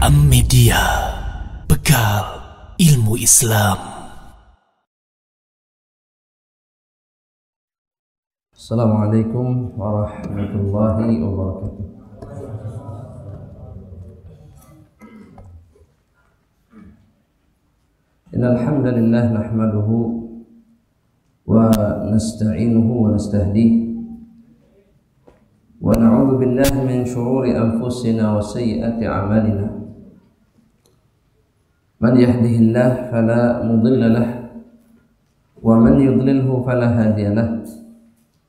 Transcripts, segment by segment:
Media, bekal ilmu Islam. Assalamualaikum warahmatullahi wabarakatuh. Innal hamdalillah nahmaduhu wa nasta'inuhu wa nastahdihi wa na'udzu billahi min shururi anfusina wa sayyiati a'malina. Man yahdihillahu fala mudilla lahu wa man yudlilhu fala hadiya lahu.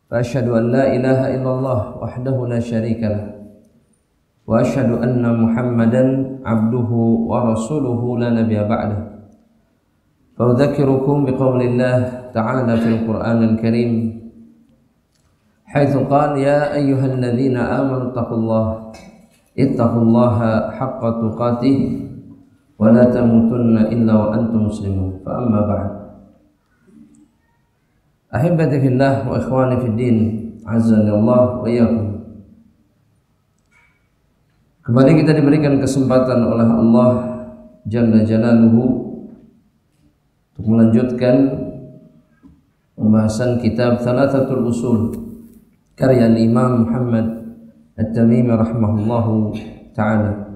Wa asyhadu an la ilaha illallah wahdahu la syarika lahu wa asyhadu anna Muhammadan abduhu wa rasuluhu la nabiyya ba'dahu. Fa udzakirukum biqaulillah ta'ala fil Qur'anil Karim haitsu qala ya ayyuhalladzina amanu ittaqullaha haqqa tuqatih wa la tamutunna illa wa antum muslimun. Fa amma ba'd. Ahibati fillah wa ikhwani fid din, azza Allah wa iyyakum. Kembali kita diberikan kesempatan oleh Allah Jalla Jalaluhu untuk melanjutkan pembahasan kitab Thalathatul Usul karya Imam Muhammad At-Tamimi rahimahullahu ta'ala.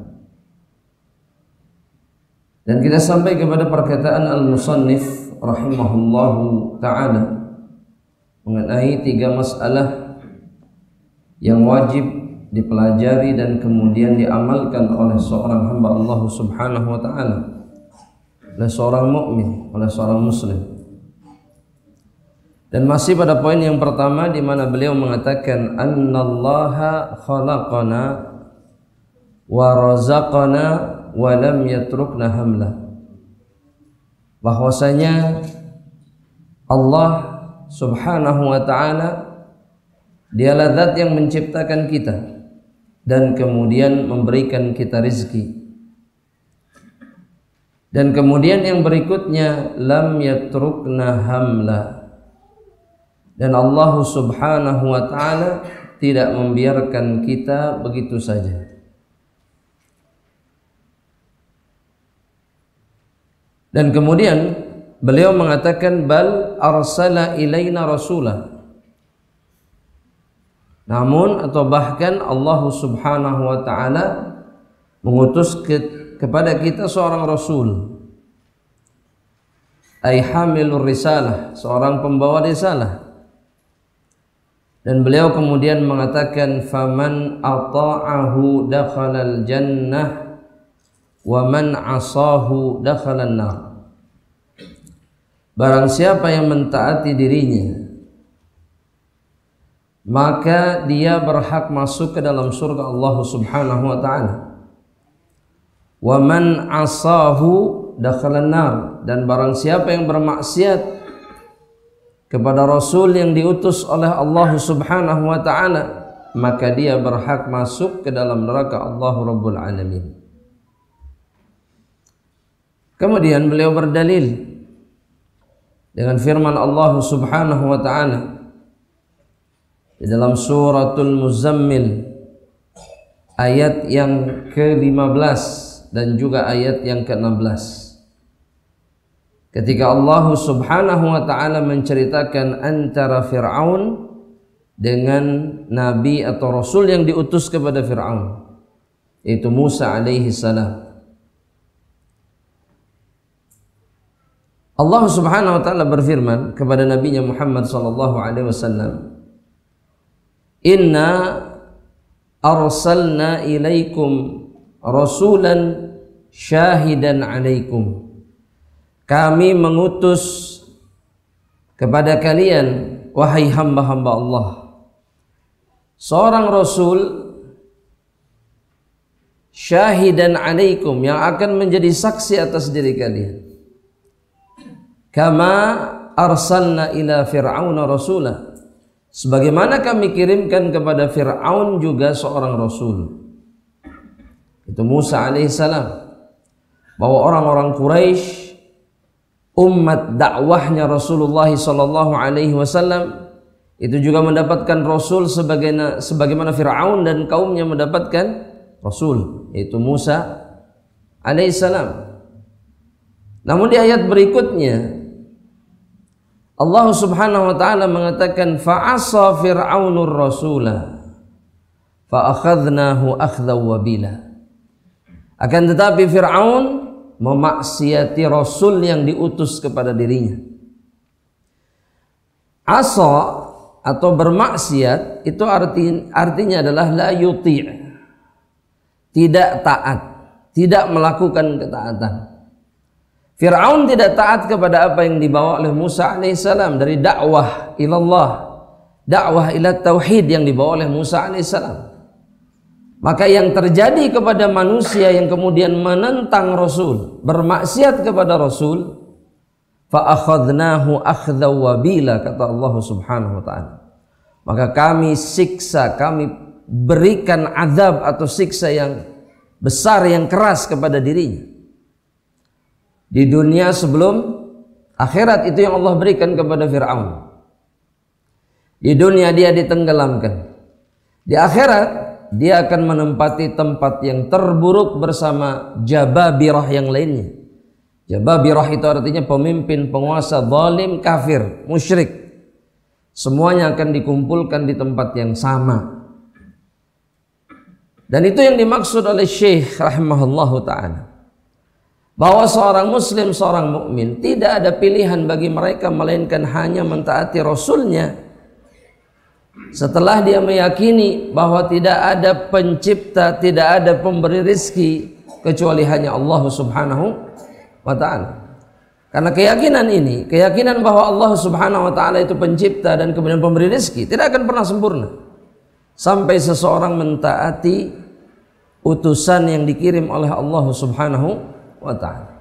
Dan kita sampai kepada perkataan al-musannif rahimahullahu ta'ala mengenai 3 masalah yang wajib dipelajari dan kemudian diamalkan oleh seorang hamba Allah subhanahu wa ta'ala, oleh seorang mukmin, oleh seorang muslim. Dan masih pada poin yang pertama di mana beliau mengatakan annallaha khalaqana wa razaqana wa lam yatrukna hamla, bahwasanya Allah subhanahu wa ta'ala dialah zat yang menciptakan kita dan kemudian memberikan kita rizki. Dan kemudian yang berikutnya lam yatrukna hamla, dan Allah subhanahu wa ta'ala tidak membiarkan kita begitu saja. Dan kemudian beliau mengatakan bal arsala ilaina rasulah, namun atau bahkan Allah subhanahu wa ta'ala mengutus kepada kita seorang rasul, ay hamilur risalah, seorang pembawa risalah. Dan beliau kemudian mengatakan faman ata'ahu dakhalal jannah wa man asahu dakhalan nar, barang siapa yang mentaati dirinya maka dia berhak masuk ke dalam surga Allah subhanahu wa ta'ala. Wa man asahu dakhalan nar, dan barang siapa yang bermaksiat kepada Rasul yang diutus oleh Allah subhanahu wa ta'ala maka dia berhak masuk ke dalam neraka Allah Rabbul Alamin. Kemudian beliau berdalil dengan firman Allah subhanahu wa ta'ala di dalam suratul Muzammil ayat yang ke-15 dan juga ayat yang ke-16, ketika Allah subhanahu wa ta'ala menceritakan antara Fir'aun dengan nabi atau rasul yang diutus kepada Fir'aun, yaitu Musa alaihi salam. Allah subhanahu wa ta'ala berfirman kepada nabinya Muhammad sallallahu alaihi wasallam, inna arsalna ilaikum rasulan syahidan alaikum, kami mengutus kepada kalian wahai hamba-hamba Allah seorang rasul syahidan alaikum, yang akan menjadi saksi atas diri kalian. Kama arsalna ila fir'auna rasulah, sebagaimana kami kirimkan kepada Fir'aun juga seorang rasul, itu Musa alaihissalam, bahwa orang-orang Quraisy, umat dakwahnya Rasulullah sallallahu alaihi wasallam, itu juga mendapatkan rasul sebagaimana Fir'aun dan kaumnya mendapatkan rasul, yaitu Musa alaihissalam. Namun di ayat berikutnya Allah Subhanahu wa taala mengatakan fa'asa fir'aunur rasulah fa akhadnahu akhdaw wabila. Akan tetapi Fir'aun memaksiati rasul yang diutus kepada dirinya. Asa atau bermaksiat itu artinya adalah la yuti', tidak taat, tidak melakukan ketaatan. Fir'aun tidak taat kepada apa yang dibawa oleh Musa alaihissalam dari dakwah ilallah, dakwah ila tauhid yang dibawa oleh Musa alaihissalam. Maka yang terjadi kepada manusia yang kemudian menentang Rasul, bermaksiat kepada Rasul, fa akhadnahu akhdaw wabila, kata Allah Subhanahu wa taala. Maka kami siksa, kami berikan azab atau siksa yang besar, yang keras kepada dirinya. Di dunia sebelum akhirat itu yang Allah berikan kepada Fir'aun. Di dunia dia ditenggelamkan. Di akhirat dia akan menempati tempat yang terburuk bersama Jababirah yang lainnya. Jababirah itu artinya pemimpin, penguasa, zalim, kafir, musyrik. Semuanya akan dikumpulkan di tempat yang sama. Dan itu yang dimaksud oleh Syekh rahimahullahu ta'ala, bahwa seorang muslim, seorang mukmin tidak ada pilihan bagi mereka melainkan hanya mentaati Rasulnya. Setelah dia meyakini bahwa tidak ada pencipta, tidak ada pemberi rizki kecuali hanya Allah Subhanahu wa ta'ala. Karena keyakinan ini, keyakinan bahwa Allah Subhanahu wa ta'ala itu pencipta dan kemudian pemberi rizki, tidak akan pernah sempurna sampai seseorang mentaati utusan yang dikirim oleh Allah Subhanahu wa ta'ala.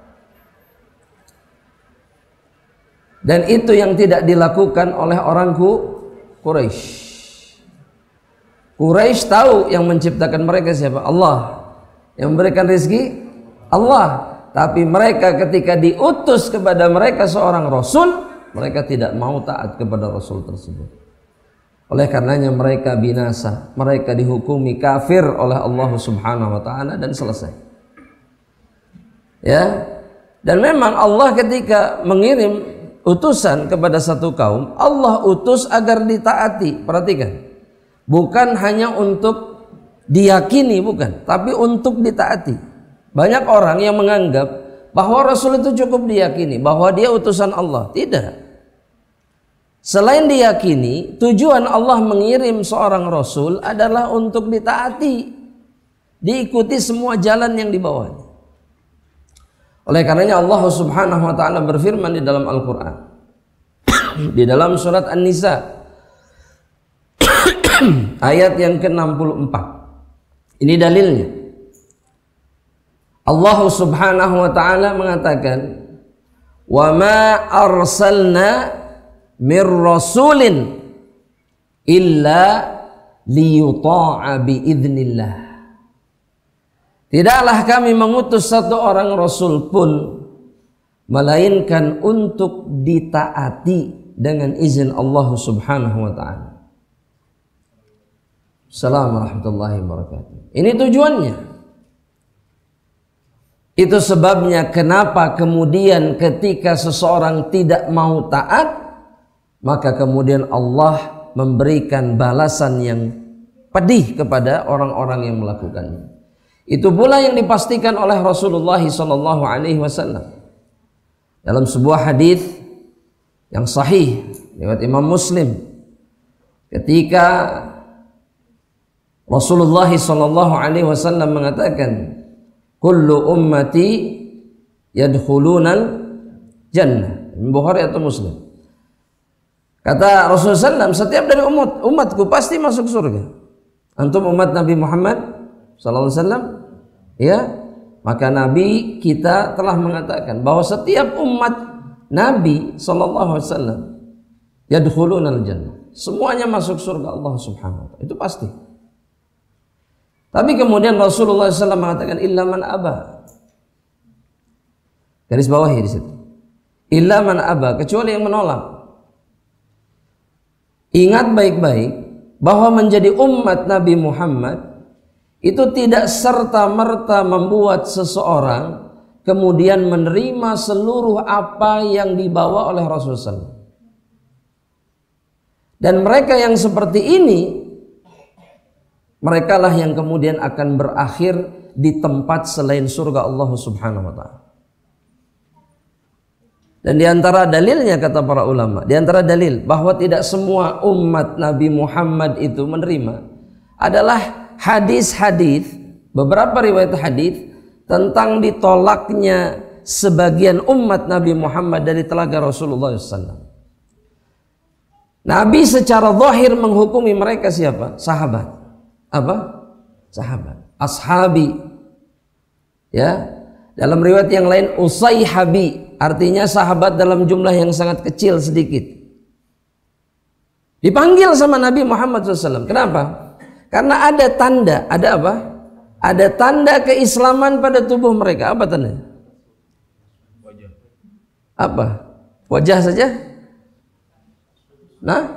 Dan itu yang tidak dilakukan oleh orang Quraisy. Quraisy tahu yang menciptakan mereka siapa? Allah. Yang memberikan rezeki Allah. Tapi mereka ketika diutus kepada mereka seorang rasul, mereka tidak mau taat kepada rasul tersebut. Oleh karenanya mereka binasa, mereka dihukumi kafir oleh Allah Subhanahu wa taala dan selesai. Ya. Dan memang Allah ketika mengirim utusan kepada satu kaum, Allah utus agar ditaati. Perhatikan. Bukan hanya untuk diyakini, bukan, tapi untuk ditaati. Banyak orang yang menganggap bahwa Rasul itu cukup diyakini, bahwa dia utusan Allah. Tidak. Selain diyakini, tujuan Allah mengirim seorang Rasul adalah untuk ditaati, diikuti semua jalan yang dibawanya. Oleh karenanya Allah Subhanahu wa ta'ala berfirman di dalam Al-Quran, di dalam surat An-Nisa ayat yang ke-64. Ini dalilnya. Allah Subhanahu wa ta'ala mengatakan, "Wa ma arsalna mir rasulin illa liyuta'a biidznillah." Tidaklah kami mengutus satu orang rasul pun melainkan untuk ditaati dengan izin Allah Subhanahu wa ta'ala. Assalamualaikum warahmatullahi wabarakatuh. Ini tujuannya. Itu sebabnya kenapa kemudian ketika seseorang tidak mau taat, maka kemudian Allah memberikan balasan yang pedih kepada orang-orang yang melakukannya. Itu pula yang dipastikan oleh Rasulullah SAW dalam sebuah hadis yang sahih riwayat Imam Muslim, ketika Rasulullah SAW mengatakan, "Kullu ummati yadkhulunal jannah." Bukhari atau Muslim. Kata Rasulullah SAW, setiap dari umatku pasti masuk surga. Antum umat Nabi Muhammad SAW, ya, maka Nabi kita telah mengatakan bahwa setiap umat Nabi SAW yadkhulunal jannah, semuanya masuk surga Allah Subhanahu wa ta'ala. Itu pasti. Tapi kemudian Rasulullah SAW mengatakan illa man aba. Garis bawahi di situ. Illa man aba, kecuali yang menolak. Ingat baik-baik bahwa menjadi umat Nabi Muhammad itu tidak serta-merta membuat seseorang kemudian menerima seluruh apa yang dibawa oleh Rasulullah SAW. Dan mereka yang seperti ini, merekalah yang kemudian akan berakhir di tempat selain surga Allah Subhanahu wa ta'ala. Dan di antara dalilnya, kata para ulama, di antara dalil bahwa tidak semua umat Nabi Muhammad itu menerima adalah hadis-hadis, beberapa riwayat hadis tentang ditolaknya sebagian umat Nabi Muhammad dari telaga Rasulullah SAW. Nabi secara zahir menghukumi mereka siapa? Sahabat. Apa? Sahabat. Ashabi. Ya. Dalam riwayat yang lain usayhabi, artinya sahabat dalam jumlah yang sangat kecil sedikit. Dipanggil sama Nabi Muhammad SAW. Kenapa? Karena ada tanda. Ada apa? Ada tanda keislaman pada tubuh mereka. Apa tandanya? Wajah. Apa? Wajah saja? Nah?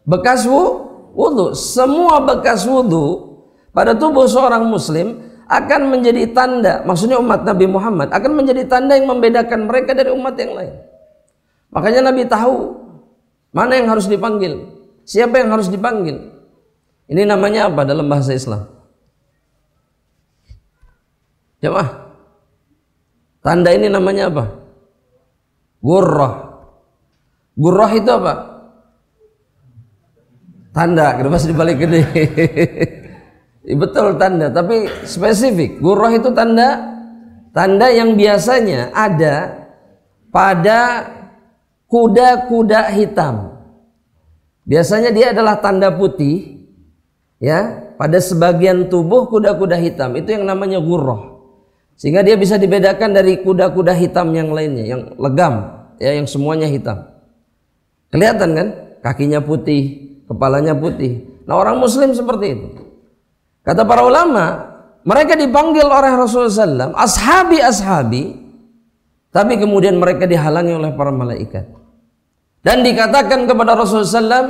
Bekas wudu. Semua bekas wudu pada tubuh seorang muslim akan menjadi tanda, maksudnya umat Nabi Muhammad akan menjadi tanda yang membedakan mereka dari umat yang lain. Makanya Nabi tahu mana yang harus dipanggil, siapa yang harus dipanggil. Ini namanya apa dalam bahasa Islam? Jemaah, tanda ini namanya apa? Gurrah. Gurrah itu apa? Tanda, kenapa dibalik gede? Betul tanda, tapi spesifik. Gurrah itu tanda yang biasanya ada pada kuda-kuda hitam. Biasanya dia adalah tanda putih, ya, pada sebagian tubuh kuda-kuda hitam. Itu yang namanya gurrah. Sehingga dia bisa dibedakan dari kuda-kuda hitam yang lainnya, yang legam, ya, yang semuanya hitam. Kelihatan kan? Kakinya putih, kepalanya putih. Nah, orang muslim seperti itu. Kata para ulama, mereka dipanggil oleh Rasulullah SAW, ashabi, tapi kemudian mereka dihalangi oleh para malaikat. Dan dikatakan kepada Rasulullah SAW,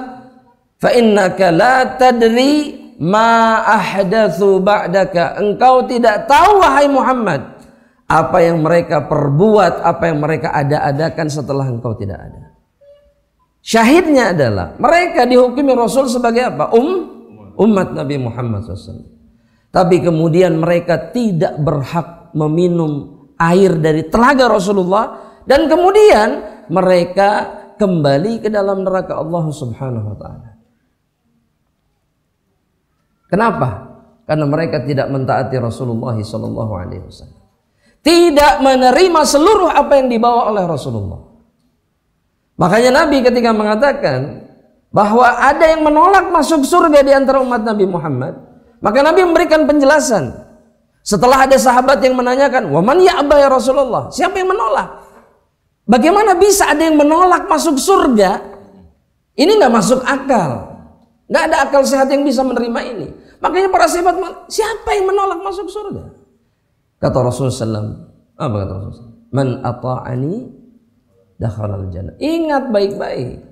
fa innaka la tadri ma ahdatsu ba'daka. Engkau tidak tahu, wahai Muhammad, apa yang mereka perbuat, apa yang mereka ada-adakan setelah engkau tidak ada. Syahidnya adalah mereka dihukumi Rasul sebagai apa? Umat Nabi Muhammad SAW. Tapi kemudian mereka tidak berhak meminum air dari telaga Rasulullah, dan kemudian mereka kembali ke dalam neraka Allah Subhanahu wa ta'ala. Kenapa? Karena mereka tidak mentaati Rasulullah SAW. Tidak menerima seluruh apa yang dibawa oleh Rasulullah. Makanya Nabi ketika mengatakan bahwa ada yang menolak masuk surga di antara umat Nabi Muhammad, maka Nabi memberikan penjelasan. Setelah ada sahabat yang menanyakan, "Wa man ya'ba ya Rasulullah?" Siapa yang menolak? Bagaimana bisa ada yang menolak masuk surga? Ini nggak masuk akal. Nggak ada akal sehat yang bisa menerima ini. Makanya para sahabat, siapa yang menolak masuk surga? Kata Rasulullah SAW, apa kata Rasulullah? Man ata'ani dakhalal jannah. Ingat baik-baik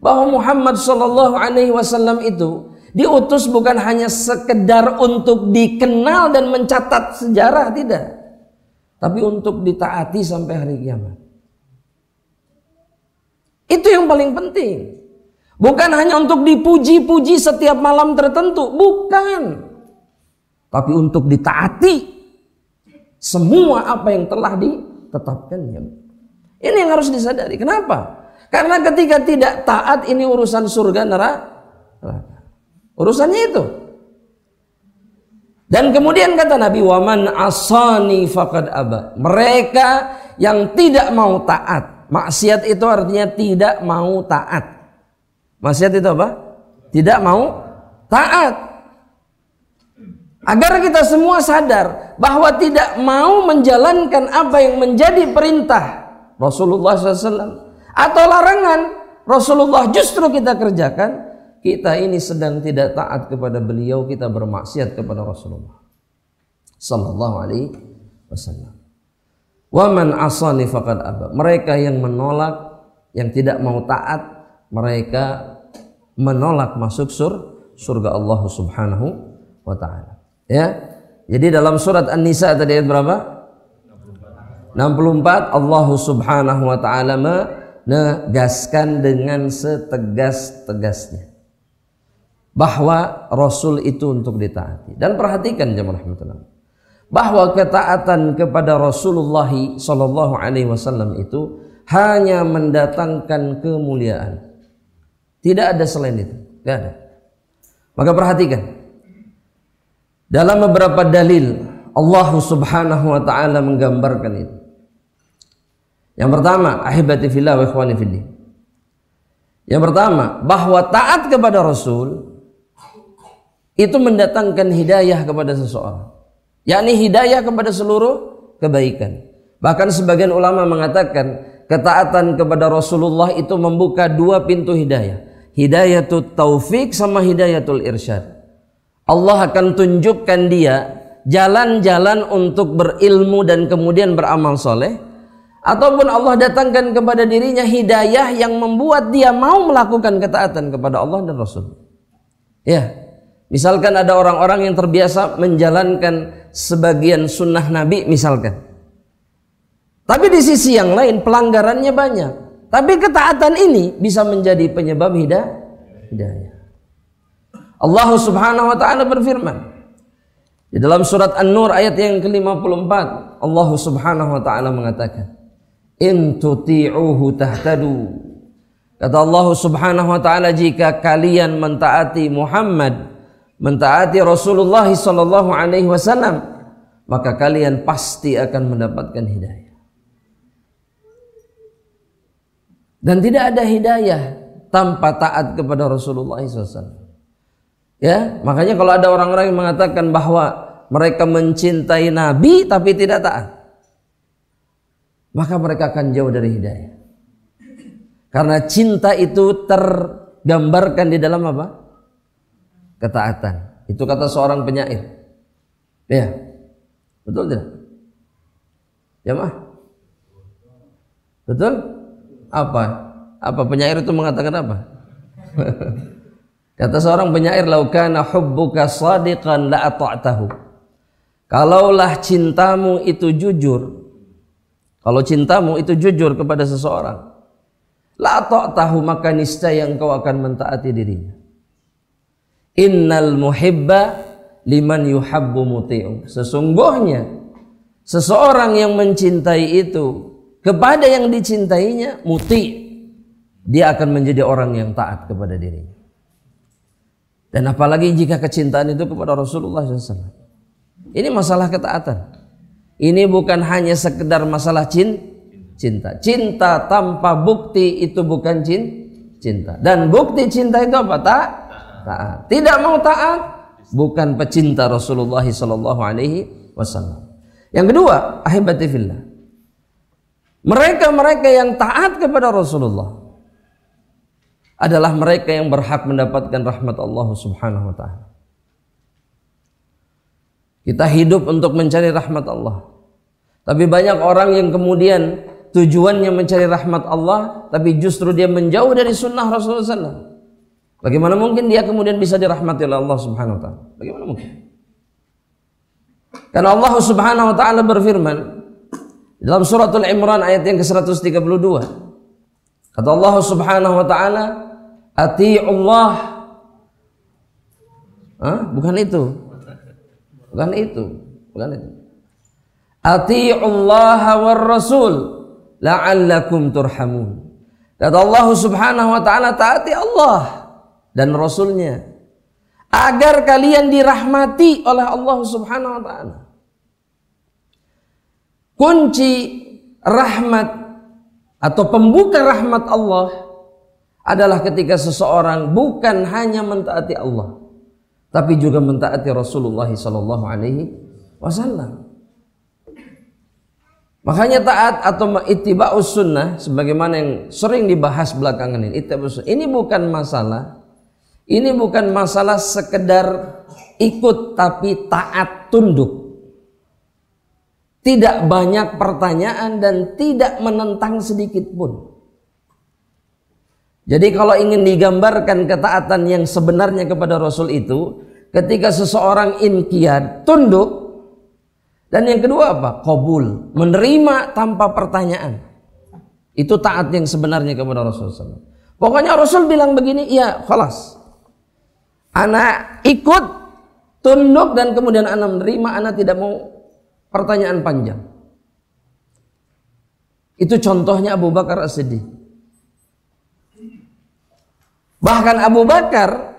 bahwa Muhammad SAW itu diutus bukan hanya sekedar untuk dikenal dan mencatat sejarah, tidak, tapi untuk ditaati sampai hari kiamat. Itu yang paling penting. Bukan hanya untuk dipuji-puji setiap malam tertentu, bukan, tapi untuk ditaati semua apa yang telah ditetapkannya. Ini yang harus disadari. Kenapa? Karena ketika tidak taat, ini urusan surga neraka. Urusannya itu. Dan kemudian kata Nabi, waman asani faqad aba. Mereka yang tidak mau taat. Maksiat itu artinya tidak mau taat. Maksiat itu apa? Tidak mau taat. Agar kita semua sadar bahwa tidak mau menjalankan apa yang menjadi perintah Rasulullah SAW atau larangan Rasulullah justru kita kerjakan, kita ini sedang tidak taat kepada beliau, kita bermaksiat kepada Rasulullah sallallahu alaihi wasallam. Wa man asani faqad aba. Mereka yang menolak, yang tidak mau taat, mereka menolak masuk surga Allah Subhanahu wa ta'ala. Ya. Jadi dalam surat An-Nisa tadi ayat berapa? 64. Allah Subhanahu wa ta'ala menegaskan dengan setegas-tegasnya bahwa Rasul itu untuk ditaati. Dan perhatikan jemaah rahmatullah, bahwa ketaatan kepada Rasulullah sallallahu alaihi wasallam itu hanya mendatangkan kemuliaan. Tidak ada selain itu, tidak ada. Maka perhatikan, dalam beberapa dalil Allah Subhanahu wa ta'ala menggambarkan itu. Yang pertama, ahibati fillah wa ikhwani fillah. Yang pertama, bahwa taat kepada Rasul itu mendatangkan hidayah kepada seseorang, yakni hidayah kepada seluruh kebaikan. Bahkan sebagian ulama mengatakan ketaatan kepada Rasulullah itu membuka dua pintu hidayah, hidayatul taufik sama hidayatul irsyad. Allah akan tunjukkan dia jalan-jalan untuk berilmu dan kemudian beramal soleh, ataupun Allah datangkan kepada dirinya hidayah yang membuat dia mau melakukan ketaatan kepada Allah dan Rasul. Ya, misalkan ada orang-orang yang terbiasa menjalankan sebagian sunnah Nabi misalkan, tapi di sisi yang lain pelanggarannya banyak, tapi ketaatan ini bisa menjadi penyebab hidayah. Allah Subhanahu wa ta'ala berfirman di dalam surat An-Nur ayat yang ke-54, Allah Subhanahu wa ta'ala mengatakan, in tuti'uhu tahtadu. Kata Allah Subhanahu wa ta'ala, jika kalian mentaati Muhammad, mentaati Rasulullah sallallahu alaihi wasallam, maka kalian pasti akan mendapatkan hidayah. Dan tidak ada hidayah tanpa taat kepada Rasulullah SAW. Ya, makanya kalau ada orang-orang yang mengatakan bahwa mereka mencintai Nabi tapi tidak taat, maka mereka akan jauh dari hidayah. Karena cinta itu tergambarkan di dalam apa? Ketaatan. Itu kata seorang penyair. Ya, betul tidak? Jamaah? Betul? Apa penyair itu mengatakan apa? Kata seorang penyair, lau kana hubbuka shadiqan la ata'tahu. Kalaulah cintamu itu jujur, kalau cintamu itu jujur kepada seseorang, la ata'tahu, maka niscaya engkau akan mentaati dirinya. Innal muhibba liman yuhabbu muti'u. Sesungguhnya seseorang yang mencintai itu kepada yang dicintainya muti', dia akan menjadi orang yang taat kepada dirinya. Dan apalagi jika kecintaan itu kepada Rasulullah SAW. Ini masalah ketaatan. Ini bukan hanya sekedar masalah cinta. Cinta tanpa bukti itu bukan cinta. Dan bukti cinta itu apa? Taat. Tidak mau taat bukan pecinta Rasulullah SAW. Yang kedua, ahibati fillah, mereka yang taat kepada Rasulullah adalah mereka yang berhak mendapatkan rahmat Allah Subhanahu wa ta'ala. Kita hidup untuk mencari rahmat Allah, tapi banyak orang yang kemudian tujuannya mencari rahmat Allah, tapi justru dia menjauh dari sunnah Rasulullah SAW. Bagaimana mungkin dia kemudian bisa dirahmati oleh Allah Subhanahu wa ta'ala? Bagaimana mungkin? Karena Allah Subhanahu wa ta'ala berfirman dalam suratul Imran ayat yang ke-132. Kata Allah Subhanahu wa ta'ala, ati'ullah. Bukan itu. Ati'ullaha war rasul la'allakum turhamun. Kata Allah Subhanahu wa ta'ala, taati Allah dan Rasulnya agar kalian dirahmati oleh Allah Subhanahu wa ta'ala. Kunci rahmat atau pembuka rahmat Allah adalah ketika seseorang bukan hanya mentaati Allah, tapi juga mentaati Rasulullah sallallahu alaihi wasallam. Makanya taat atau ittiba'us sunnah sebagaimana yang sering dibahas belakangan ini, ittiba'us sunnah, ini bukan masalah sekedar ikut tapi taat tunduk. Tidak banyak pertanyaan dan tidak menentang sedikit pun. Jadi kalau ingin digambarkan ketaatan yang sebenarnya kepada Rasul itu, ketika seseorang inqiyad, tunduk. Dan yang kedua apa? Qabul, menerima tanpa pertanyaan. Itu taat yang sebenarnya kepada Rasulullah. Pokoknya Rasul bilang begini, ya khalas. Anak ikut, tunduk, dan kemudian anak menerima, anak tidak mau pertanyaan panjang. Itu contohnya Abu Bakar As-Siddiq. Bahkan Abu Bakar,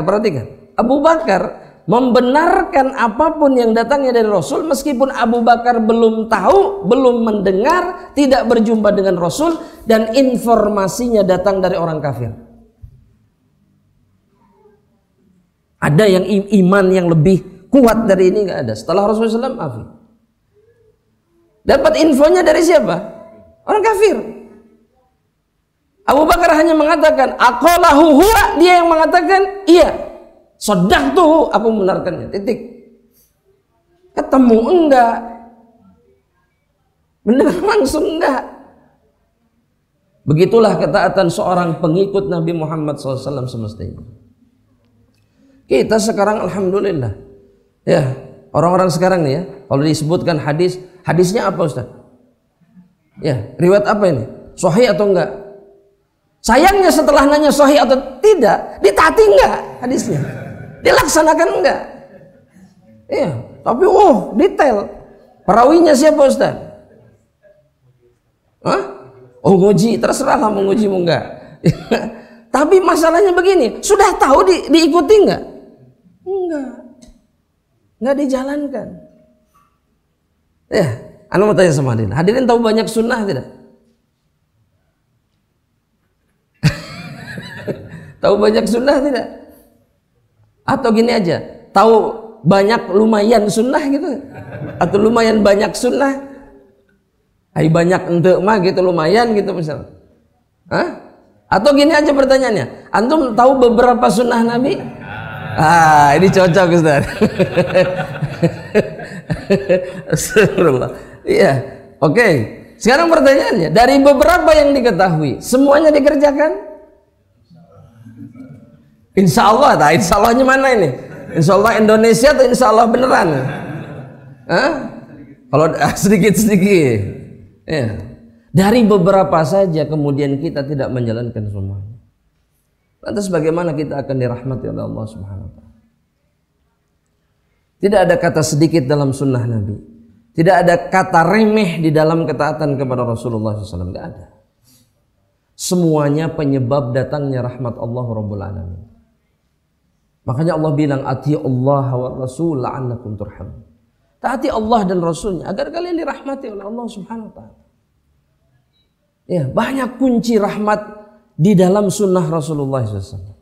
perhatikan, Abu Bakar membenarkan apapun yang datangnya dari Rasul meskipun Abu Bakar belum tahu, belum mendengar, tidak berjumpa dengan Rasul, dan informasinya datang dari orang kafir. Ada yang iman yang lebih kuat dari ini? Nggak ada. Setelah Rasulullah SAW, dapat infonya dari siapa? Orang kafir. Abu Bakar hanya mengatakan aqalahu huwa, dia yang mengatakan iya. Shadaqtuhu, aku membenarkannya. Titik. Ketemu enggak? Mendengar langsung enggak? Begitulah ketaatan seorang pengikut Nabi Muhammad SAW semestinya. Kita sekarang alhamdulillah, ya, orang-orang sekarang nih ya, kalau disebutkan hadisnya apa Ustaz? Ya, riwayat apa ini? Sahih atau enggak? Sayangnya setelah nanya sahih atau tidak, ditaati enggak hadisnya? Dilaksanakan enggak? Iya, tapi detail. Perawinya siapa Ustaz? Hah? Oh, nguji, terserahlah mau nguji mau enggak. Tapi masalahnya begini, sudah tahu diikuti enggak? Enggak dijalankan. Ya, anda mau tanya sama hadirin. Hadirin tahu banyak sunnah tidak? Tahu banyak sunnah tidak? Atau gini aja, tahu banyak lumayan sunnah gitu? Atau lumayan banyak sunnah? Hai banyak ente mah gitu, lumayan gitu misalnya. Hah? Atau gini aja pertanyaannya, antum tahu beberapa sunnah Nabi? Ini cocok Ustaz. Astagfirullah. Iya, oke. Sekarang pertanyaannya, dari beberapa yang diketahui, semuanya dikerjakan? Insya Allah, insya Allahnya mana ini? Insya Allah Indonesia atau insya Allah beneran? Hah? Kalau sedikit-sedikit, ya. Dari beberapa saja kemudian kita tidak menjalankan semuanya. Lantas bagaimana kita akan dirahmati oleh Allah Subhanahu wa Ta'ala? Tidak ada kata sedikit dalam sunnah Nabi. Tidak ada kata remeh di dalam ketaatan kepada Rasulullah SAW. Tidak ada. Semuanya penyebab datangnya rahmat Allah Rabbul Alamin. Makanya Allah bilang atiiullah wa rasul la'allakum turhamun. Taati Allah dan Rasulnya agar kalian dirahmati oleh Allah Subhanahu wa Ta'ala. Ya, banyak kunci rahmat di dalam sunnah Rasulullah SAW.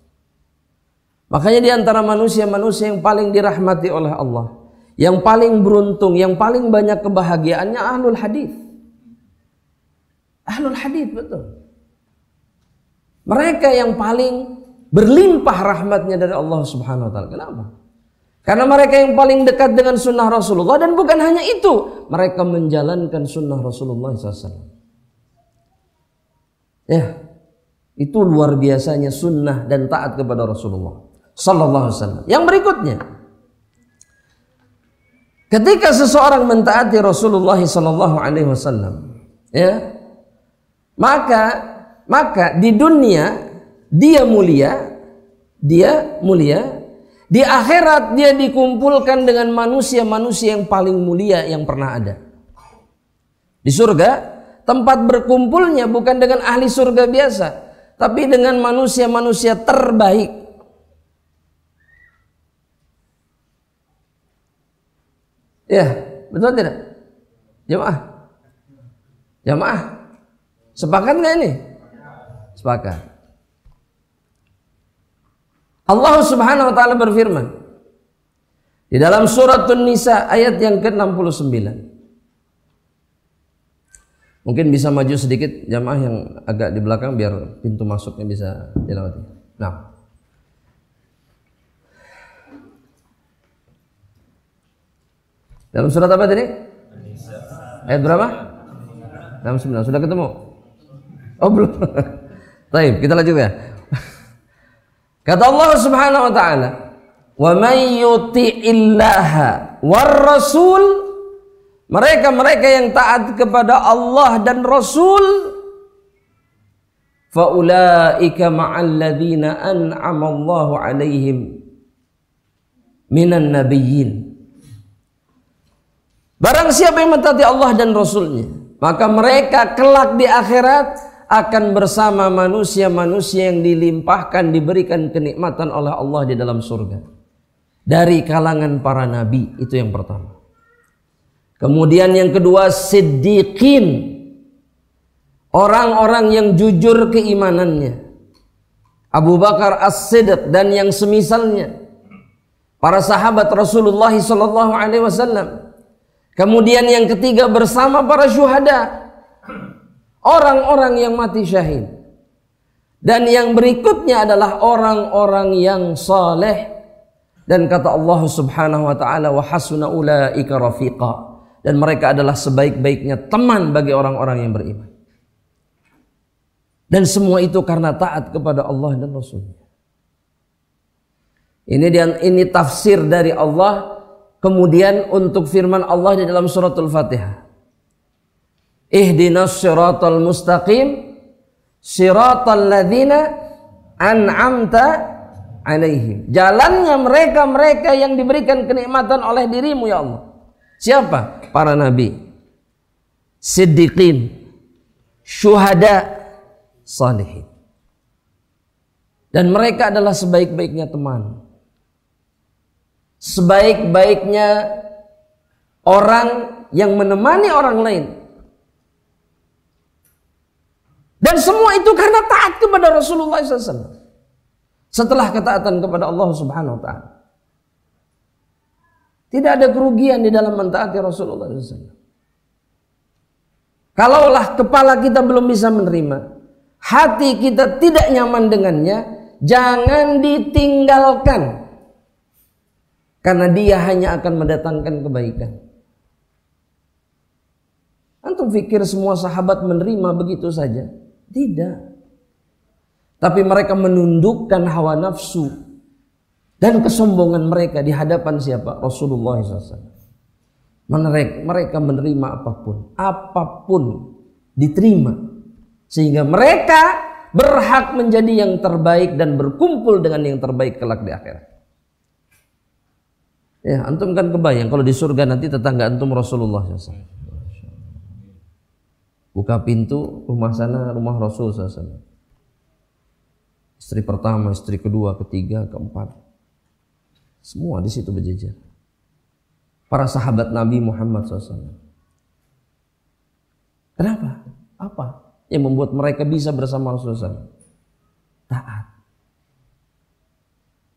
Makanya di antara manusia-manusia yang paling dirahmati oleh Allah, yang paling beruntung, yang paling banyak kebahagiaannya ahlul hadis. Ahlul hadis, betul. Mereka yang paling berlimpah rahmatnya dari Allah Subhanahu wa Ta'ala. Kenapa? Karena mereka yang paling dekat dengan sunnah Rasulullah, dan bukan hanya itu, mereka menjalankan sunnah Rasulullah SAW. Ya, itu luar biasanya sunnah dan taat kepada Rasulullah Sallallahu Alaihi Wasallam. Yang berikutnya, ketika seseorang mentaati Rasulullah Sallallahu Alaihi Wasallam, ya, maka di dunia dia mulia, di akhirat dia dikumpulkan dengan manusia-manusia yang paling mulia yang pernah ada. Di surga tempat berkumpulnya bukan dengan ahli surga biasa, tapi dengan manusia-manusia terbaik. Ya, betul tidak? Jamaah, sepakat nggak ini? Sepakat. Allah Subhanahu wa Ta'ala berfirman di dalam surat An-Nisa ayat yang ke-69. Mungkin bisa maju sedikit jamaah yang agak di belakang biar pintu masuknya bisa dilewati. Nah, dalam surat apa tadi? Ayat berapa? 69. Sudah ketemu? Oh belum. Baik, kita lanjut ya. Kata Allah Subhanahu wa Ta'ala, Wa may yuti'illaha war rasul, mereka-mereka yang taat kepada Allah dan Rasul, fa ulaika ma'al ladzina an'ama Allahu 'alaihim minan nabiyyin. Barang siapa yang mentaati Allah dan Rasulnya, maka mereka kelak di akhirat akan bersama manusia-manusia yang dilimpahkan, diberikan kenikmatan oleh Allah di dalam surga dari kalangan para nabi. Itu yang pertama. Kemudian yang kedua, siddiqin, orang-orang yang jujur keimanannya. Abu Bakar As-Siddiq dan yang semisalnya, para sahabat Rasulullah SAW. Kemudian yang ketiga, bersama para syuhada, orang-orang yang mati syahid. Dan yang berikutnya adalah orang-orang yang saleh. Dan kata Allah Subhanahu wa taala, wa hasuna ulaika rafiqa, dan mereka adalah sebaik-baiknya teman bagi orang-orang yang beriman. Dan semua itu karena taat kepada Allah dan Rasulnya. Ini tafsir dari Allah. Kemudian untuk firman Allah di dalam suratul Fatihah, ihdinas siratal mustaqim siratal ladzina an'amta alaihim. Jalannya mereka-mereka yang diberikan kenikmatan oleh dirimu ya Allah. Siapa? Para nabi, siddiqin, syuhada, salihin. Dan mereka adalah sebaik-baiknya teman, sebaik-baiknya orang yang menemani orang lain. Dan semua itu karena taat kepada Rasulullah SAW. Setelah ketaatan kepada Allah Subhanahu wa ta'ala, tidak ada kerugian di dalam mentaati Rasulullah SAW. Kalaulah kepala kita belum bisa menerima, hati kita tidak nyaman dengannya, jangan ditinggalkan. Karena dia hanya akan mendatangkan kebaikan. Antum pikir semua sahabat menerima begitu saja? Tidak. Tapi mereka menundukkan hawa nafsu dan kesombongan mereka di hadapan siapa? Rasulullah SAW. Mereka menerima apapun diterima, sehingga mereka berhak menjadi yang terbaik dan berkumpul dengan yang terbaik kelak di akhirat. Ya, antum kan kebayang kalau di surga nanti tetangga antum Rasulullah SAW. Buka pintu, rumah sana rumah Rasul SAW. Istri pertama, istri kedua, ketiga, keempat, semua di situ berjejer. Para sahabat Nabi Muhammad SAW. Kenapa? Apa yang membuat mereka bisa bersama Rasulullah SAW? Taat.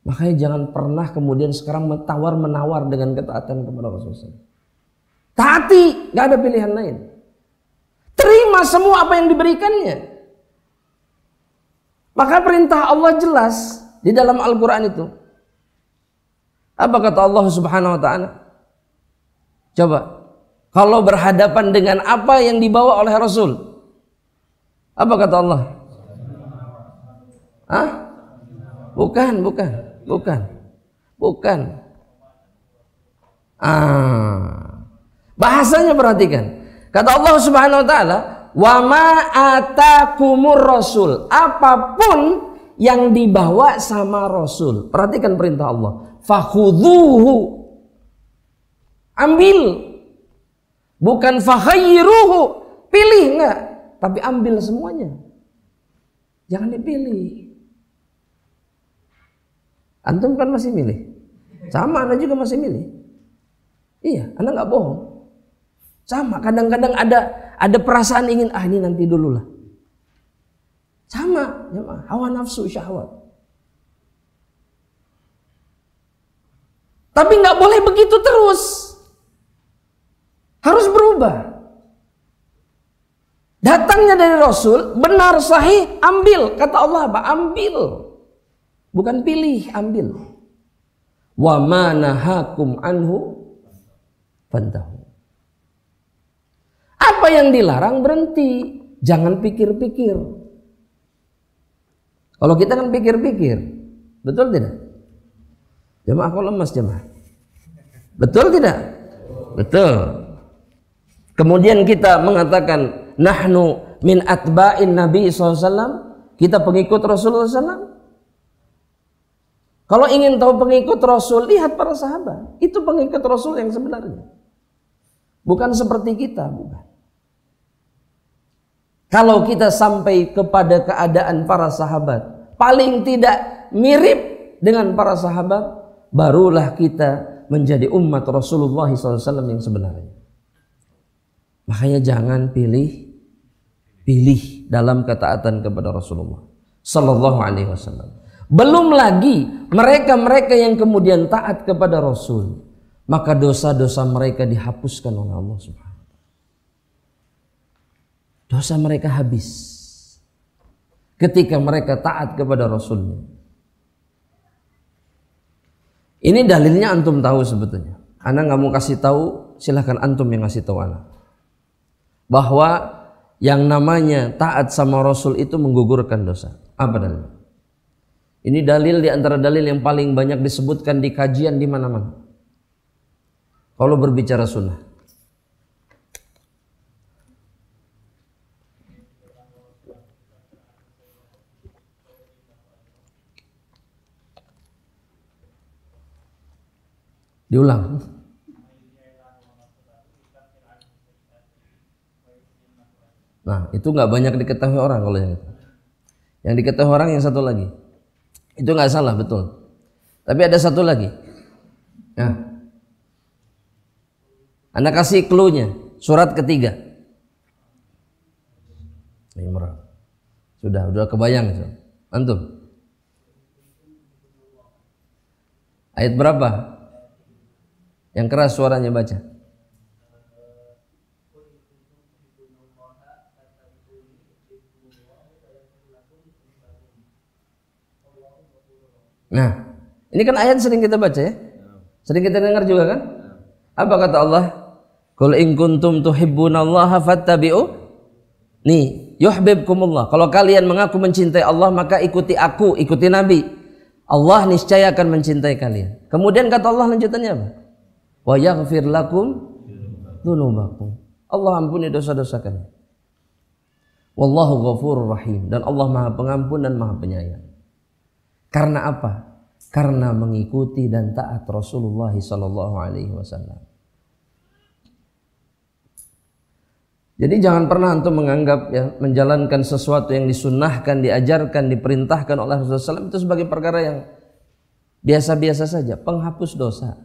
Makanya jangan pernah kemudian sekarang menawar dengan ketaatan kepada Rasulullah SAW. Taati, gak ada pilihan lain. Terima semua apa yang diberikannya. Maka perintah Allah jelas di dalam Al-Quran itu. Apa kata Allah Subhanahu wa ta'ala? Coba, kalau berhadapan dengan apa yang dibawa oleh Rasul, apa kata Allah? Hah? Bukan. Bahasanya perhatikan. Kata Allah Subhanahu wa ta'ala, wa ma atakumur rasul, apapun yang dibawa sama Rasul. Perhatikan perintah Allah. Fakhudhuhu, ambil. Bukan fakhayyiruhu, pilih enggak, tapi ambil semuanya. Jangan dipilih. Antum kan masih milih. Sama, Anda juga masih milih. Iya, Anda nggak bohong. Sama, kadang-kadang ada perasaan ingin, ini nanti dulu lah. Sama, hawa nafsu, syahwat. Tapi nggak boleh begitu terus. Harus berubah. Datangnya dari Rasul, benar sahih, ambil. Kata Allah apa? Ambil. Bukan pilih, ambil. Wa ma nahakum anhu fantahu. Apa yang dilarang berhenti. Jangan pikir-pikir. Kalau kita kan pikir-pikir. Betul tidak? Jamaah kok lemas jamaah? Betul tidak? Betul. Kemudian kita mengatakan nahnu min atba'in Nabi SAW, kita pengikut Rasulullah SAW. Kalau ingin tahu pengikut Rasul, lihat para sahabat. Itu pengikut Rasul yang sebenarnya. Bukan seperti kita, bukan. Kalau kita sampai kepada keadaan para sahabat, paling tidak mirip dengan para sahabat, barulah kita menjadi umat Rasulullah SAW yang sebenarnya. Makanya jangan pilih dalam ketaatan kepada Rasulullah Sallallahu Alaihi Wasallam. Belum lagi mereka yang kemudian taat kepada Rasul, maka dosa-dosa mereka dihapuskan oleh Allah Subhanahu. Dosa mereka habis ketika mereka taat kepada Rasulnya. Ini dalilnya antum tahu sebetulnya. Ana nggak mau kasih tahu, silahkan antum yang kasih tahu ana. Bahwa yang namanya taat sama Rasul itu menggugurkan dosa. Apa dalilnya? Ini dalil di antara dalil yang paling banyak disebutkan di kajian di mana-mana. Kalau berbicara sunnah. Diulang. Nah, itu nggak banyak diketahui orang kalau yang itu. Yang diketahui orang yang satu lagi. Itu nggak salah, betul. Tapi ada satu lagi. Nah, Anda kasih clue-nya, surat ketiga. Imran. Sudah kebayang itu. Antum. Ayat berapa? Yang keras suaranya baca. Nah, ini kan ayat sering kita baca ya. Sering kita dengar juga kan? Apa kata Allah? Qul in kuntum tuhibbunallaha fattabi'uni yuhibbukumullah. Kalau kalian mengaku mencintai Allah, maka ikuti aku, ikuti Nabi. Allah niscaya akan mencintai kalian. Kemudian kata Allah lanjutannya apa? Wa yaghfir lakum dzunubakum. Allah ampuni dosa-dosa kalian. Wallahu ghafurur rahim, dan Allah Maha Pengampun dan Maha Penyayang. Karena apa? Karena mengikuti dan taat Rasulullah sallallahu alaihi wasallam. Jadi jangan pernah antum menganggap ya menjalankan sesuatu yang disunnahkan, diajarkan, diperintahkan oleh Rasulullah SAW itu sebagai perkara yang biasa-biasa saja, penghapus dosa.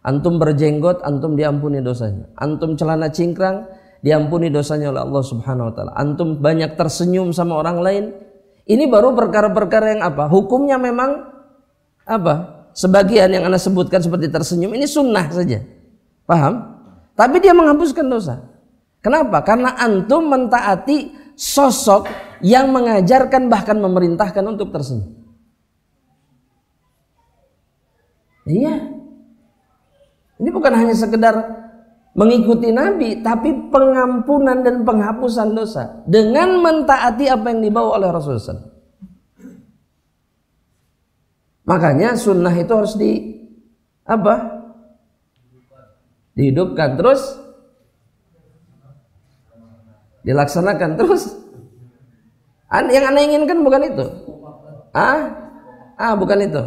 Antum berjenggot, antum diampuni dosanya. Antum celana cingkrang, diampuni dosanya oleh Allah Subhanahu wa taala. Antum banyak tersenyum sama orang lain, ini baru perkara-perkara yang apa? Hukumnya memang apa? Sebagian yang Anda sebutkan seperti tersenyum ini sunnah saja. Paham? Tapi dia menghapuskan dosa. Kenapa? Karena antum mentaati sosok yang mengajarkan bahkan memerintahkan untuk tersenyum. Iya. Ini bukan hanya sekedar mengikuti Nabi, tapi pengampunan dan penghapusan dosa dengan mentaati apa yang dibawa oleh Rasulullah SAW. Makanya sunnah itu harus dihidupkan, terus dilaksanakan, terus. Yang Anda inginkan bukan itu. Bukan itu.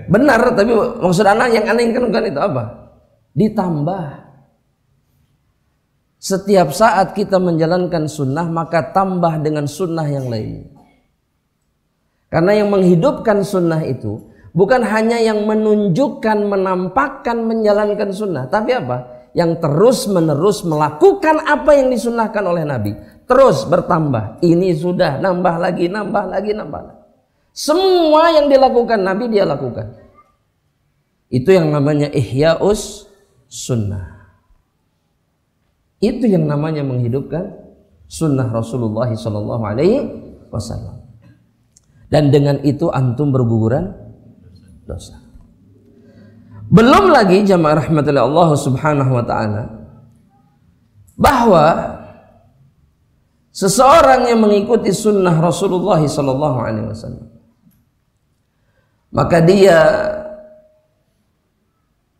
Benar, tapi maksud Anda yang Anda inginkan bukan itu apa? Ditambah. Setiap saat kita menjalankan sunnah, maka tambah dengan sunnah yang lain. Karena yang menghidupkan sunnah itu bukan hanya yang menunjukkan, menampakkan, menjalankan sunnah, tapi apa? Yang terus menerus melakukan apa yang disunnahkan oleh Nabi. Terus bertambah. Ini sudah nambah lagi. Semua yang dilakukan Nabi dia lakukan. Itu yang namanya ihya'us sunnah. Itu yang namanya menghidupkan sunnah Rasulullah SAW. Dan dengan itu antum berguguran dosa. Belum lagi jamaah rahmatullahi Allah Subhanahu wa taala, bahwa seseorang yang mengikuti sunnah Rasulullah SAW, maka dia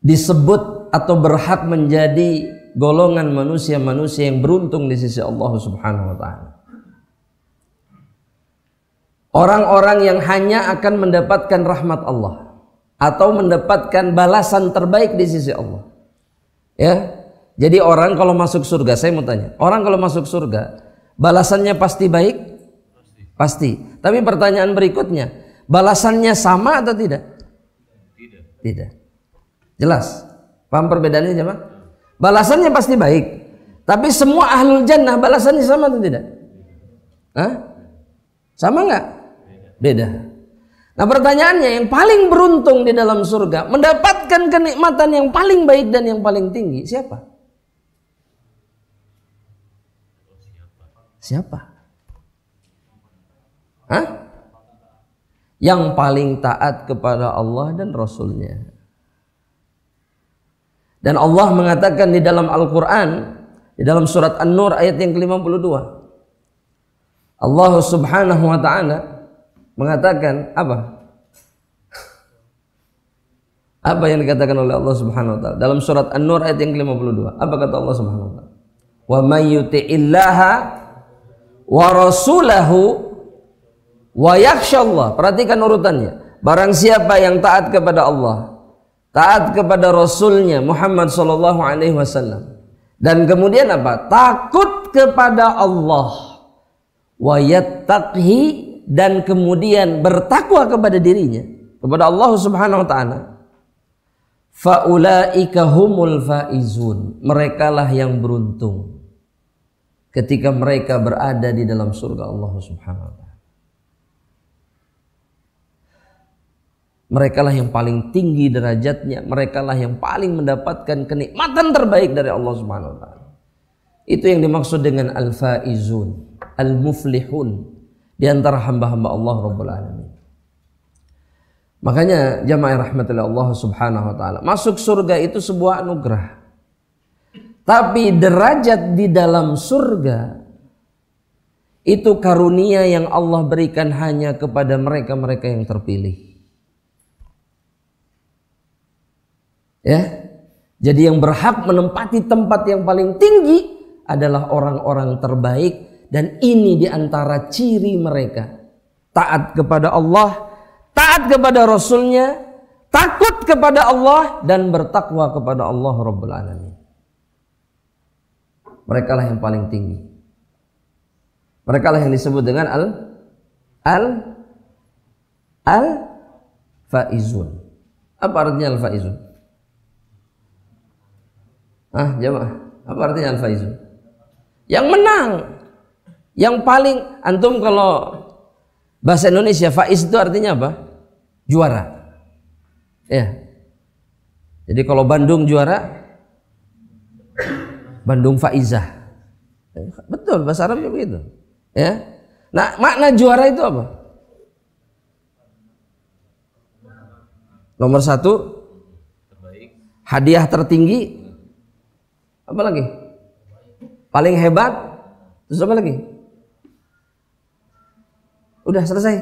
disebut atau berhak menjadi golongan manusia-manusia yang beruntung di sisi Allah Subhanahu wa taala. Orang-orang yang hanya akan mendapatkan rahmat Allah atau mendapatkan balasan terbaik di sisi Allah. Ya. Jadi orang kalau masuk surga, saya mau tanya, orang kalau masuk surga balasannya pasti baik? Pasti. Tapi pertanyaan berikutnya, balasannya sama atau tidak? Tidak. Jelas? Paham perbedaannya jemaah? Balasannya pasti baik. Tapi semua ahlul jannah balasannya sama atau tidak? Hah? Sama nggak? Beda. Nah pertanyaannya, yang paling beruntung di dalam surga, mendapatkan kenikmatan yang paling baik dan yang paling tinggi, siapa? Siapa? Hah? Yang paling taat kepada Allah dan Rasulnya. Dan Allah mengatakan di dalam Al-Quran, di dalam surat An-Nur ayat yang ke-52, Allah Subhanahu wa ta'ala mengatakan apa? Apa yang dikatakan oleh Allah Subhanahu wa ta'ala dalam surat An-Nur ayat yang ke-52? Apa kata Allah Subhanahu wa ta'ala? Wa may yuti'illaha wa rasulahu wa yakhshallah. Perhatikan urutannya. Barang siapa yang taat kepada Allah, taat kepada Rasulnya Muhammad sallallahu alaihi wasallam, dan kemudian apa? Takut kepada Allah, wa yattaqhi, dan kemudian bertakwa kepada dirinya, kepada Allah Subhanahu wa taala, faulaika humul faizun. Merekalah yang beruntung ketika mereka berada di dalam surga Allah Subhanahu wa taala. Merekalah yang paling tinggi derajatnya, merekalah yang paling mendapatkan kenikmatan terbaik dari Allah Subhanahu wa taala. Itu yang dimaksud dengan al-faizun, al-muflihun di antara hamba-hamba Allah Rabbul Alamin. Makanya jamaah rahmatullahi Allah Subhanahu wa taala, masuk surga itu sebuah anugerah. Tapi derajat di dalam surga itu karunia yang Allah berikan hanya kepada mereka-mereka yang terpilih. Ya, jadi yang berhak menempati tempat yang paling tinggi adalah orang-orang terbaik, dan ini diantara ciri mereka: taat kepada Allah, taat kepada Rasulnya, takut kepada Allah, dan bertakwa kepada Allah Rabbul Alamin. Mereka lah yang paling tinggi. Mereka lah yang disebut dengan al-faizun. Apa artinya al-faizun? Jamaah, apa artinya al-faizun? Yang menang, yang paling. Antum kalau bahasa Indonesia, faiz itu artinya apa? Juara. Ya. Jadi kalau Bandung juara, Bandung faizah. Betul, bahasa Arabnya begitu. Ya. Nah, makna juara itu apa? Nomor 1, hadiah tertinggi. Apa lagi? Paling hebat. Terus apa lagi? Udah selesai.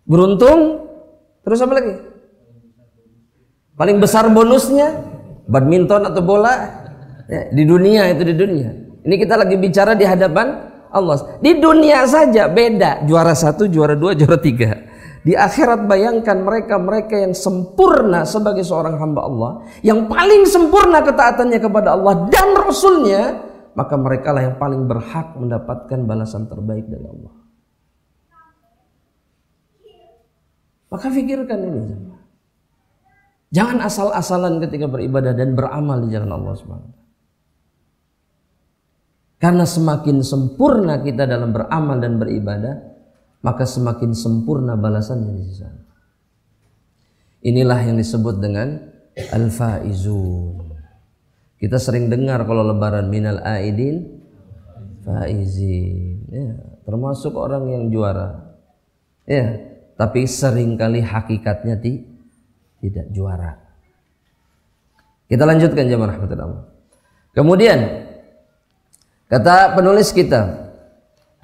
Beruntung. Terus apa lagi? Paling besar bonusnya badminton atau bola. Ya, di dunia, itu di dunia. Ini kita lagi bicara di hadapan Allah. Di dunia saja beda. Juara 1, juara 2, juara 3. Di akhirat bayangkan mereka-mereka yang sempurna sebagai seorang hamba Allah, yang paling sempurna ketaatannya kepada Allah dan Rasulnya, maka merekalah yang paling berhak mendapatkan balasan terbaik dari Allah. Maka fikirkan ini. Jangan asal-asalan ketika beribadah dan beramal di jalan Allah SWT. Karena semakin sempurna kita dalam beramal dan beribadah, maka semakin sempurna balasannya di sana. Inilah yang disebut dengan al-faizun. Kita sering dengar kalau lebaran, minal aidin faizin. Ya, termasuk orang yang juara. Ya, tapi seringkali hakikatnya tidak juara. Kita lanjutkan jemaah rahmatullah. Kemudian kata penulis kitab,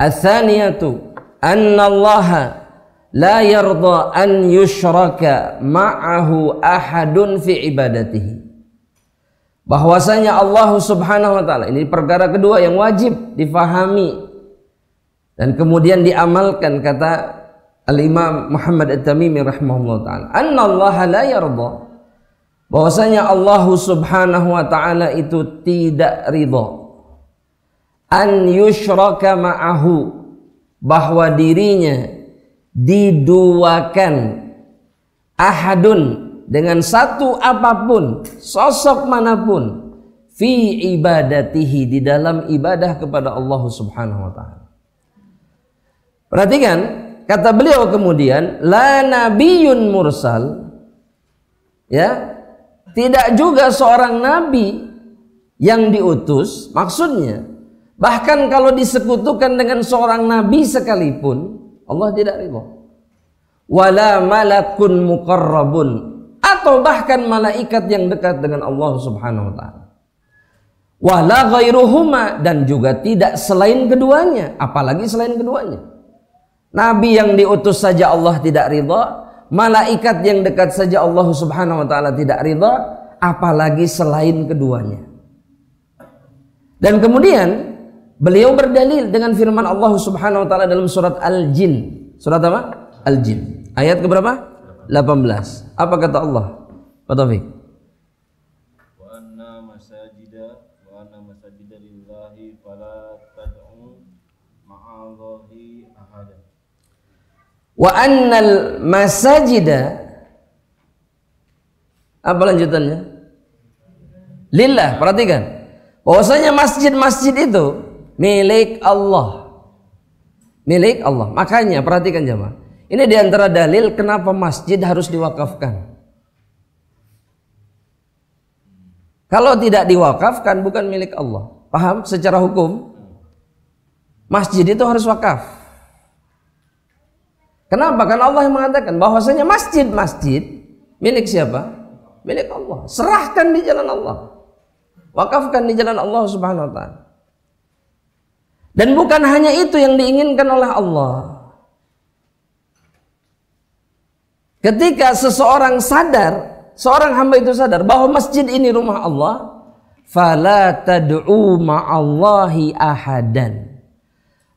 ats-tsaniyatu annallaha la yarda an yushraka ma'ahu ahadun fi ibadatihi. Bahwasanya Allah Subhanahu wa taala, ini perkara kedua yang wajib difahami dan kemudian diamalkan, kata Al-Imam Muhammad At-Tamimi rahimahullah taala, annallaha la yarda, bahwasanya Allah Subhanahu wa taala itu tidak ridha an yushraka ma'ahu, bahwa dirinya diduakan ahadun, dengan satu apapun, sosok manapun, fi ibadatihi, di dalam ibadah kepada Allah Subhanahu wa taala. Perhatikan, kata beliau kemudian, la nabiyyun mursal, ya, tidak juga seorang nabi yang diutus, maksudnya bahkan kalau disekutukan dengan seorang nabi sekalipun Allah tidak ridha. Wala malakun muqarrabun, atau bahkan malaikat yang dekat dengan Allah Subhanahu wa taala. Wala ghairuhuma, dan juga tidak selain keduanya, apalagi selain keduanya. Nabi yang diutus saja Allah tidak ridha, malaikat yang dekat saja Allah Subhanahu wa taala tidak ridha, apalagi selain keduanya. Dan kemudian beliau berdalil dengan firman Allah Subhanahu wa taala dalam surat Al-Jin. Surat apa? Al-Jin. Ayat ke berapa? 18. Apa kata Allah? Pak Taufik. Wa anna masajida lillahi fala tad'u ma'allahi ahada. Wa annal masajida, apa lanjutannya? Lillah. Perhatikan, bahwasanya masjid-masjid itu milik Allah. Milik Allah. Makanya perhatikan jemaah, ini diantara dalil kenapa masjid harus diwakafkan. Kalau tidak diwakafkan bukan milik Allah. Paham? Secara hukum masjid itu harus wakaf. Kenapa? Karena Allah yang mengatakan bahwasanya masjid-masjid milik siapa? Milik Allah. Serahkan di jalan Allah, wakafkan di jalan Allah Subhanahu wa taala. Dan bukan hanya itu yang diinginkan oleh Allah. Ketika seseorang sadar, seorang hamba itu sadar bahwa masjid ini rumah Allah, fala tad'u ma'allahi ahadan,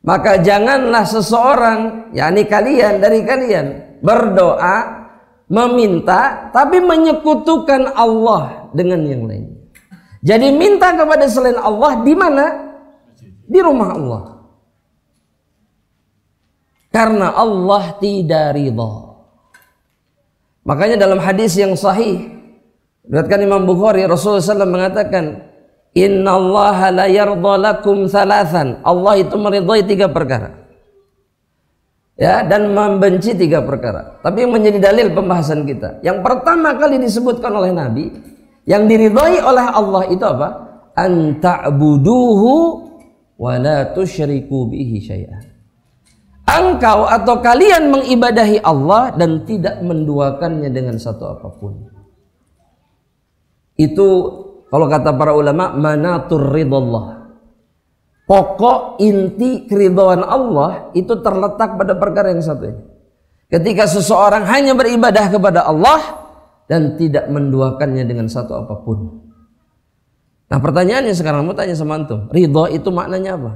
maka janganlah seseorang, yakni kalian, dari kalian berdoa, meminta, tapi menyekutukan Allah dengan yang lain. Jadi minta kepada selain Allah di mana? Di rumah Allah. Karena Allah tidak ridha. Makanya dalam hadis yang sahih diriwayatkan Imam Bukhari, Rasulullah SAW mengatakan, innallaha la yarda lakum thalathan, Allah itu meridhai 3 perkara, ya, dan membenci 3 perkara. Tapi yang menjadi dalil pembahasan kita, yang pertama kali disebutkan oleh Nabi, yang diridhai oleh Allah itu apa? An ta'buduhu wa la tusyriku bihi syai'an. Engkau atau kalian mengibadahi Allah dan tidak menduakannya dengan satu apapun. Itu kalau kata para ulama manatur ridallah. Pokok inti keridhaan Allah itu terletak pada perkara yang satu ini. Ketika seseorang hanya beribadah kepada Allah dan tidak menduakannya dengan satu apapun. Nah, pertanyaannya sekarang mau tanya sama antum, ridha itu maknanya apa?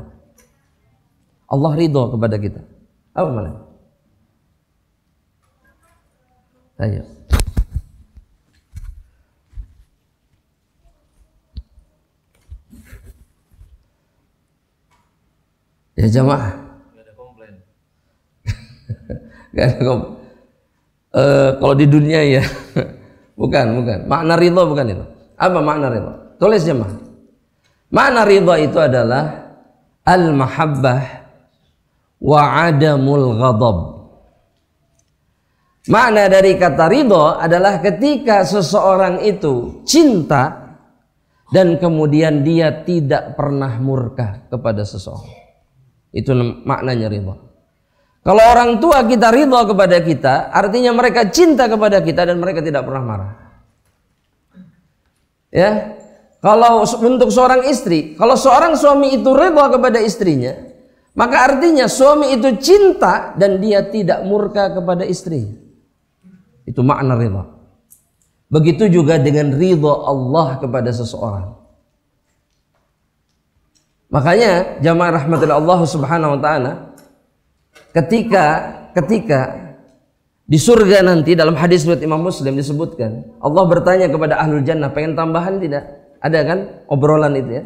Allah ridha kepada kita. Apa maknanya? Ayo. Ya jamaah. Gak ada komplain. Gak ada komplain. Kalau di dunia ya, bukan. Makna ridha bukan itu. Apa makna ridha? Tulis jemaah. Makna ridha itu adalah al-mahabbah wa adamul ghadab. Makna dari kata ridha adalah ketika seseorang itu cinta dan kemudian dia tidak pernah murka kepada seseorang. Itu maknanya ridha. Kalau orang tua kita ridha kepada kita, artinya mereka cinta kepada kita dan mereka tidak pernah marah. Ya. Kalau untuk seorang istri, kalau seorang suami itu ridha kepada istrinya, Maka artinya suami itu cinta dan dia tidak murka kepada istri. Itu makna ridha. Begitu juga dengan ridha Allah kepada seseorang. Makanya jamaah rahmatillah Allah Subhanahu wa taala ketika di surga nanti dalam hadis riwayat Imam Muslim disebutkan, Allah bertanya kepada ahlul jannah, pengen tambahan tidak? Ada kan obrolan itu ya.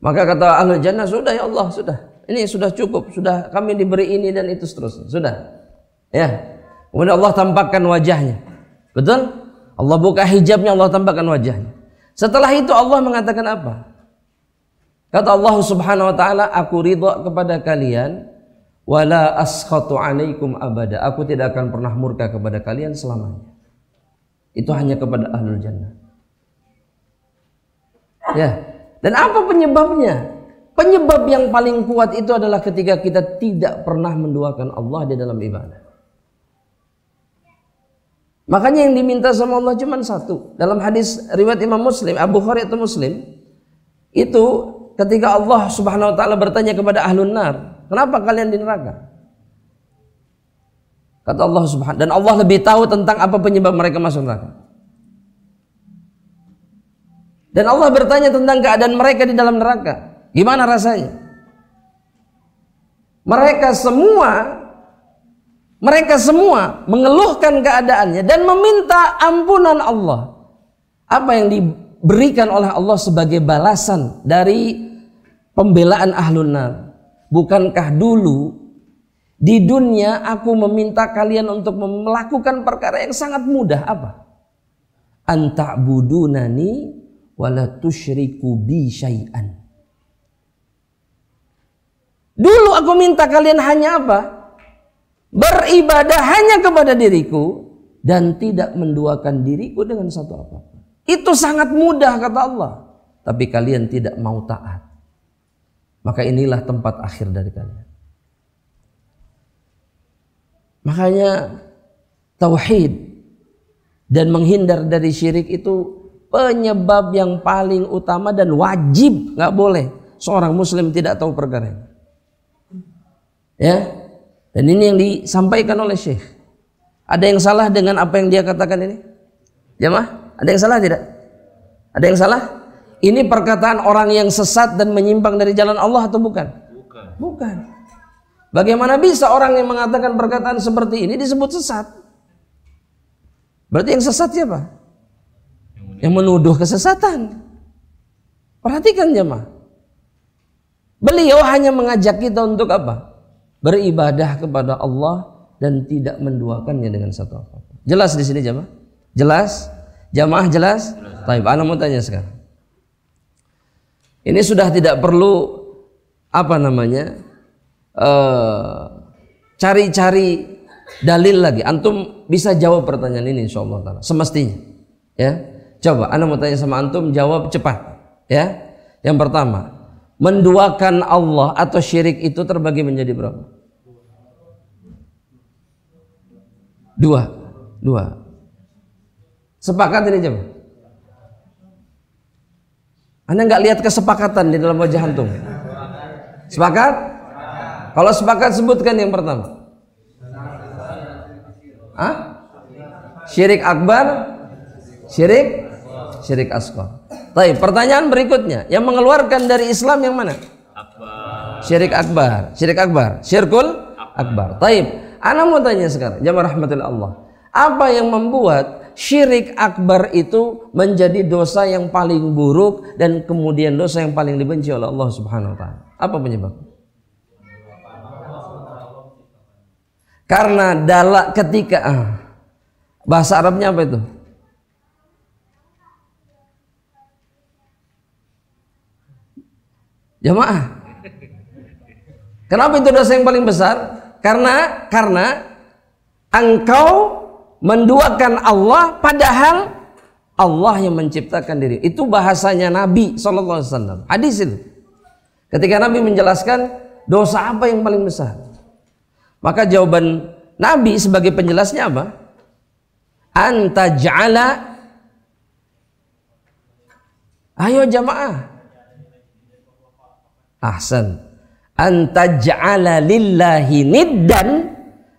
Maka kata ahlul jannah, sudah ya Allah, sudah. Ini sudah cukup, sudah kami diberi ini dan itu seterusnya. Sudah. Ya. Kemudian Allah tampakkan wajahnya. Betul? Allah buka hijabnya, Allah tampakkan wajahnya. Setelah itu Allah mengatakan apa? Kata Allah Subhanahu wa taala, aku ridha kepada kalian wala askhatu alaikum abada. Aku tidak akan pernah murka kepada kalian selamanya. Itu hanya kepada ahlul jannah. Ya. Dan apa penyebabnya? Penyebab yang paling kuat itu adalah ketika kita tidak pernah menduakan Allah di dalam ibadah. Makanya yang diminta sama Allah cuma satu. Dalam hadis riwayat Imam Muslim, Abu Hurairah atau Muslim, itu ketika Allah Subhanahu wa taala bertanya kepada ahlun nar, kenapa kalian di neraka? Kata Allah Subhanahu, dan Allah lebih tahu tentang apa penyebab mereka masuk neraka. Dan Allah bertanya tentang keadaan mereka di dalam neraka. Gimana rasanya? Mereka semua mengeluhkan keadaannya dan meminta ampunan Allah. Apa yang diberikan oleh Allah sebagai balasan dari pembelaan ahlun nar? Bukankah dulu di dunia aku meminta kalian untuk melakukan perkara yang sangat mudah? Apa? Anta'budunani wala tusyriku bi syai'an. Dulu aku minta kalian hanya apa? Beribadah hanya kepada diriku dan tidak menduakan diriku dengan satu apapun. Itu sangat mudah kata Allah. Tapi kalian tidak mau taat. Maka inilah tempat akhir dari kalian. Makanya tauhid dan menghindar dari syirik itu penyebab yang paling utama dan wajib, nggak boleh seorang muslim tidak tahu perkara ini. Ya, dan ini yang disampaikan oleh Syekh. Ada yang salah dengan apa yang dia katakan ini? Jamaah, ada yang salah tidak? Ada yang salah? Ini perkataan orang yang sesat dan menyimpang dari jalan Allah atau bukan? Bukan. Bagaimana bisa orang yang mengatakan perkataan seperti ini disebut sesat? Berarti yang sesat siapa? Yang menuduh kesesatan. Perhatikan jemaah. Beliau hanya mengajak kita untuk apa? Beribadah kepada Allah dan tidak menduakannya dengan satu apapun. Jelas di sini jemaah? Jelas? Jamaah jelas? Baik, ana mau tanya sekarang. Ini sudah tidak perlu cari-cari dalil lagi. Antum bisa jawab pertanyaan ini insyaallah taala semestinya. Ya. Coba ana mau tanya sama antum, jawab cepat. Ya. Yang pertama, menduakan Allah atau syirik itu terbagi menjadi berapa? Dua. Sepakat ini jemaah? Anda nggak lihat kesepakatan di dalam wajah antum? Sepakat? Kalau sepakat sebutkan yang pertama. Syirik akbar, syirik asghar. Baik, pertanyaan berikutnya, yang mengeluarkan dari Islam yang mana? Syirik akbar, syirkul akbar. Baik, ana mau tanya sekarang, jamaah rahmatillah Allah. Apa yang membuat syirik akbar itu menjadi dosa yang paling buruk dan kemudian dosa yang paling dibenci oleh Allah Subhanahu wa taala? Apa penyebabnya? Karena ketika bahasa Arabnya apa itu? Jamaah. Kenapa itu dosa yang paling besar? Karena engkau menduakan Allah padahal Allah yang menciptakan diri. Itu bahasanya Nabi SAW. Hadis itu. Ketika Nabi menjelaskan dosa apa yang paling besar, maka jawaban Nabi sebagai penjelasnya apa? Anta ja'ala. Ayo jamaah. Ahsan. antaj'ala lillahi niddan,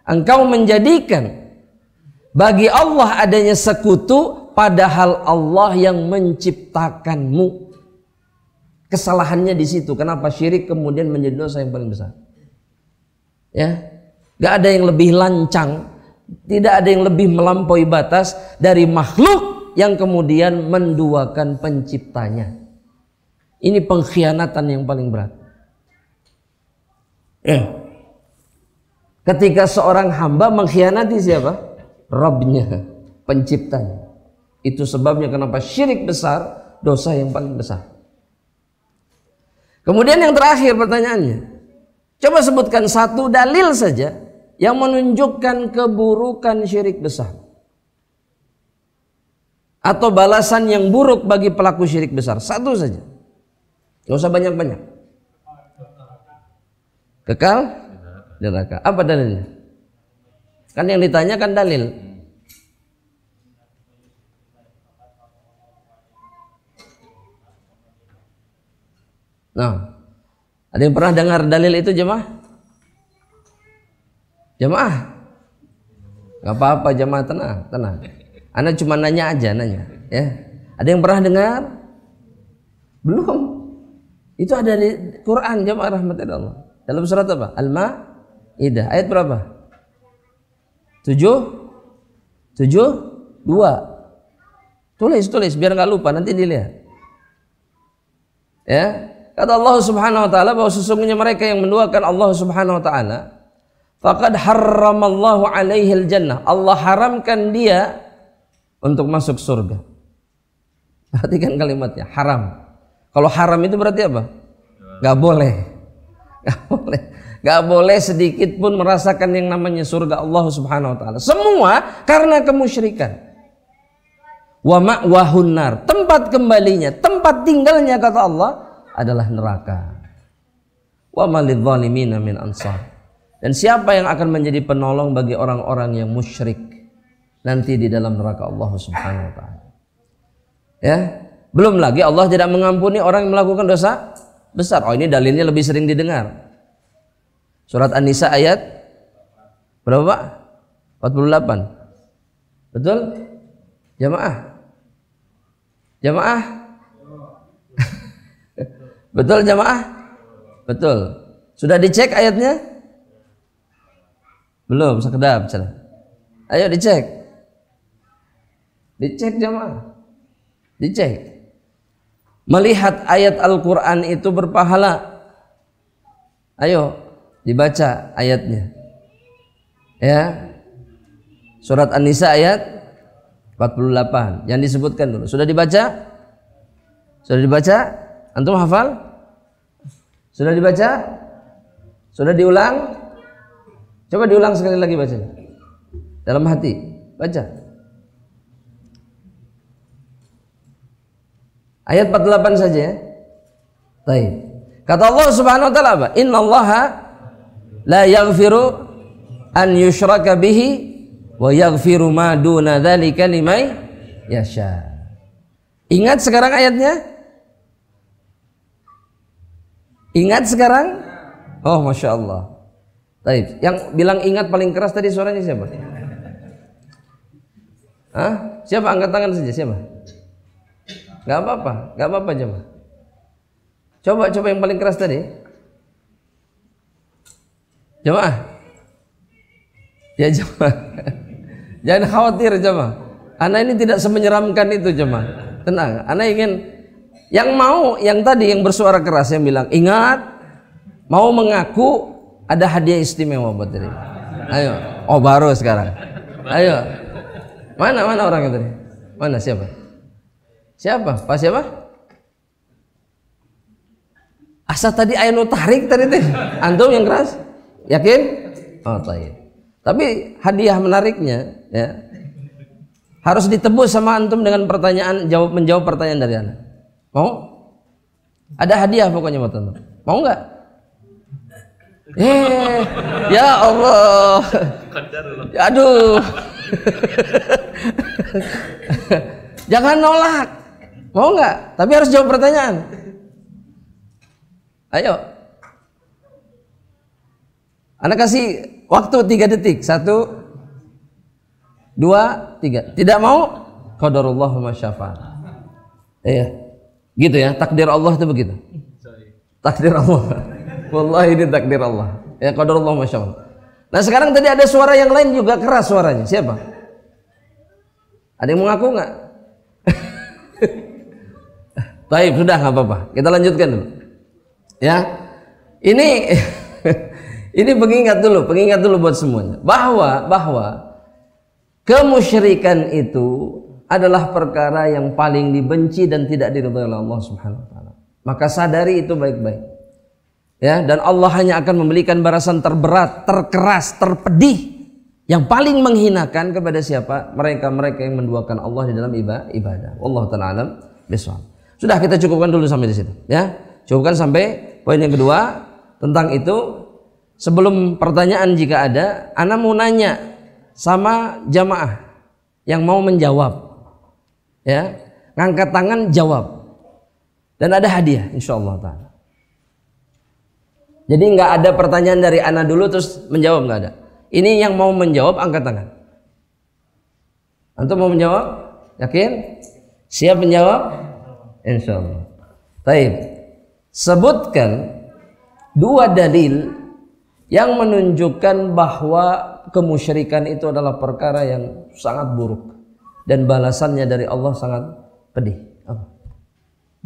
engkau menjadikan bagi Allah adanya sekutu padahal Allah yang menciptakanmu. Kesalahannya di situ. Kenapa syirik kemudian menjadi dosa yang paling besar? Ya, gak ada yang lebih lancang, tidak ada yang lebih melampaui batas dari makhluk yang kemudian menduakan penciptanya. Ini pengkhianatan yang paling berat. Ketika seorang hamba mengkhianati siapa? Rabbnya, penciptanya. Itu sebabnya kenapa syirik besar, dosa yang paling besar. Kemudian yang terakhir pertanyaannya, coba sebutkan satu dalil saja yang menunjukkan keburukan syirik besar atau balasan yang buruk bagi pelaku syirik besar. Satu saja, gak usah banyak-banyak. Kekal di neraka. Apa dalilnya? Kan yang ditanyakan dalil. Nah, ada yang pernah dengar dalil itu jemaah? Jemaah? Gak apa-apa jemaah, tenang. Anda cuma nanya aja, ya. Ada yang pernah dengar? Belum. Itu ada di Quran jemaah rahmatillah Allah. Dalam surat apa? Al-Maidah. Ayat berapa? 7? 2. Tulis biar nggak lupa, nanti dilihat. Ya, kata Allah Subhanahu wa taala bahwa sesungguhnya mereka yang menduakan Allah Subhanahu wa taala, faqad harramallahu alaihil jannah. Allah haramkan dia untuk masuk surga. Perhatikan kalimatnya, haram. Kalau haram itu berarti apa? Gak boleh. Gak boleh sedikit pun merasakan yang namanya surga Allah Subhanahu wa taala. Semua karena kemusyrikan. Wa ma'wahun nar, tempat kembalinya, tempat tinggalnya kata Allah adalah neraka. Wa malidh zalimina min ansar. Dan siapa yang akan menjadi penolong bagi orang-orang yang musyrik nanti di dalam neraka Allah Subhanahu wa taala. Ya, belum lagi Allah tidak mengampuni orang yang melakukan dosa besar. Oh, ini dalilnya lebih sering didengar. Surat An-Nisa ayat berapa Pak? 48. Betul? Jamaah? Betul jamaah? Betul. Sudah dicek ayatnya? Belum, sekedap. Ayo dicek. Dicek jamaah. Dicek. Melihat ayat Al-Quran itu berpahala. Ayo dibaca ayatnya. Ya. Surat An-Nisa ayat 48 yang disebutkan dulu. Sudah dibaca? Sudah dibaca? Antum hafal? Sudah dibaca? Sudah diulang? Coba diulang sekali lagi baca. Dalam hati. Baca. Ayat 48 saja ya. Baik. Kata Allah Subhanahu wa taala apa? Innallaha la yaghfiru an yushraka bihi wa yaghfiru ma duna dzalika liman yasha. Ingat sekarang ayatnya? Ingat sekarang? Oh, Masya Allah. Baik. Yang bilang ingat paling keras tadi suaranya siapa? Hah? Siapa? Angkat tangan saja. Siapa? Gak apa-apa jemaah. Coba yang paling keras tadi. Jemaah. Ya jemaah. Jangan khawatir jemaah. Ana ini tidak semenyeramkan itu jemaah. Tenang. Ana ingin yang tadi yang bersuara keras yang bilang ingat, mau mengaku, ada hadiah istimewa buat diri. Ayo. Oh baru sekarang. Ayo. Mana orang itu? Mana siapa? Siapa? Pak siapa? Asa tadi ayat tarik tadi teh. Antum yang keras? Yakin? Oh, baik. Tapi hadiah menariknya ya. Harus ditebus sama antum dengan pertanyaan menjawab pertanyaan dari Anda. Mau? Ada hadiah pokoknya buat antum. Mau enggak? Ya Allah. Aduh. Jangan nolak. Mau nggak? Tapi harus jawab pertanyaan. Ayo. Anda kasih waktu 3 detik. 1, 2, 3. Tidak mau? Qadarullah wa masyafa'al. Iya. Gitu ya, takdir Allah itu begitu. Takdir Allah. Wallahi ini takdir Allah. Ya qadarullah wa masyafa'al. Nah, sekarang tadi ada suara yang lain juga keras suaranya. Siapa? Ada yang mengaku enggak? Baik, sudah enggak apa-apa. Kita lanjutkan dulu. Ya. Ini pengingat dulu buat semuanya. Bahwa kemusyrikan itu adalah perkara yang paling dibenci dan tidak diridhai oleh Allah Subhanahu wa taala. Maka sadari itu baik-baik. Ya, dan Allah hanya akan memberikan balasan terberat, terkeras, terpedih yang paling menghinakan kepada siapa? Mereka-mereka yang menduakan Allah di dalam ibadah. Wallahu taala alam bisawab. Sudah, kita cukupkan dulu sampai di situ, ya. Cukupkan sampai poin yang kedua tentang itu. Sebelum pertanyaan jika ada, ana mau nanya sama jamaah yang mau menjawab, ya, ngangkat tangan jawab, dan ada hadiah insyaallah taala. Jadi nggak ada pertanyaan dari ana dulu terus menjawab, nggak ada. Ini yang mau menjawab angkat tangan. Antum mau menjawab? Yakin? Siap menjawab? Insyaallah. Baik. Sebutkan 2 dalil yang menunjukkan bahwa kemusyrikan itu adalah perkara yang sangat buruk dan balasannya dari Allah sangat pedih.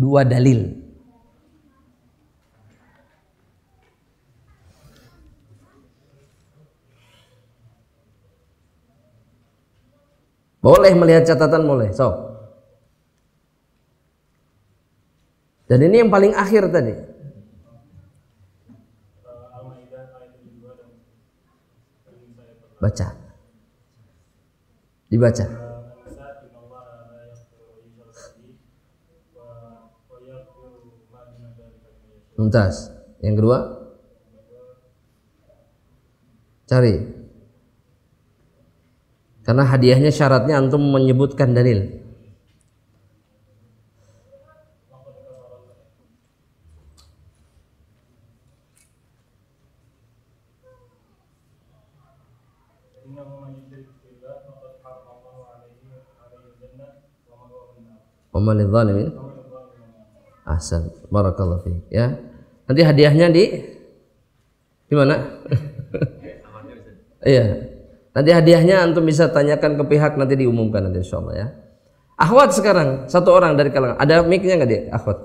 2 dalil. Boleh melihat catatan, boleh. So. Dan ini yang paling akhir tadi. Baca. Dibaca. Mumtaz. Yang kedua? Cari. Karena hadiahnya syaratnya antum menyebutkan dalil. Wamalil zalimin. Ahsan, barakallahu fiik, ya. Nanti hadiahnya di mana? Iya. Nanti hadiahnya antum bisa tanyakan ke pihak, nanti diumumkan nanti insyaallah, ya. Akhwat sekarang 1 orang dari kalangan. Ada mic-nya enggak dia? Akhwat.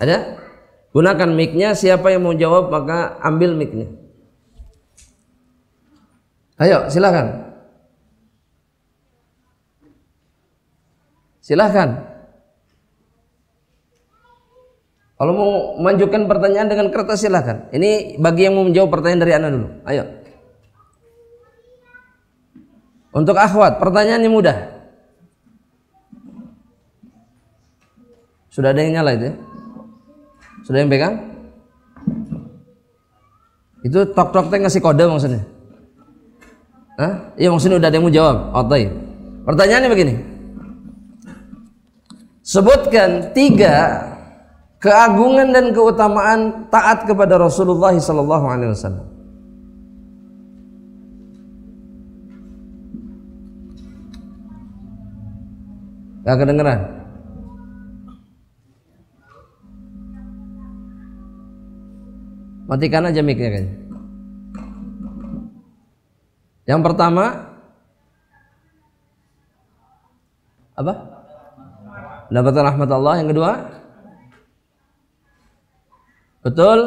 Ada? Gunakan mic-nya, siapa yang mau jawab maka ambil mic-nya. Ayo, silakan. Silahkan. Kalau mau mengajukan pertanyaan dengan kertas silahkan. Ini bagi yang mau menjawab pertanyaan dari Anda dulu. Ayo. Untuk akhwat, pertanyaannya mudah. Sudah ada yang nyala itu ya? Sudah yang pegang? Itu tok-tok teh ngasih kode maksudnya? Hah? Iya, maksudnya udah ada yang mau jawab. Oh, baik. Pertanyaannya begini. Sebutkan 3 keagungan dan keutamaan taat kepada Rasulullah sallallahu alaihi wasallam. Gak kedengeran? Matikan aja mic-nya kayaknya. Yang pertama apa? Mendapatkan rahmat Allah. Yang kedua? Betul?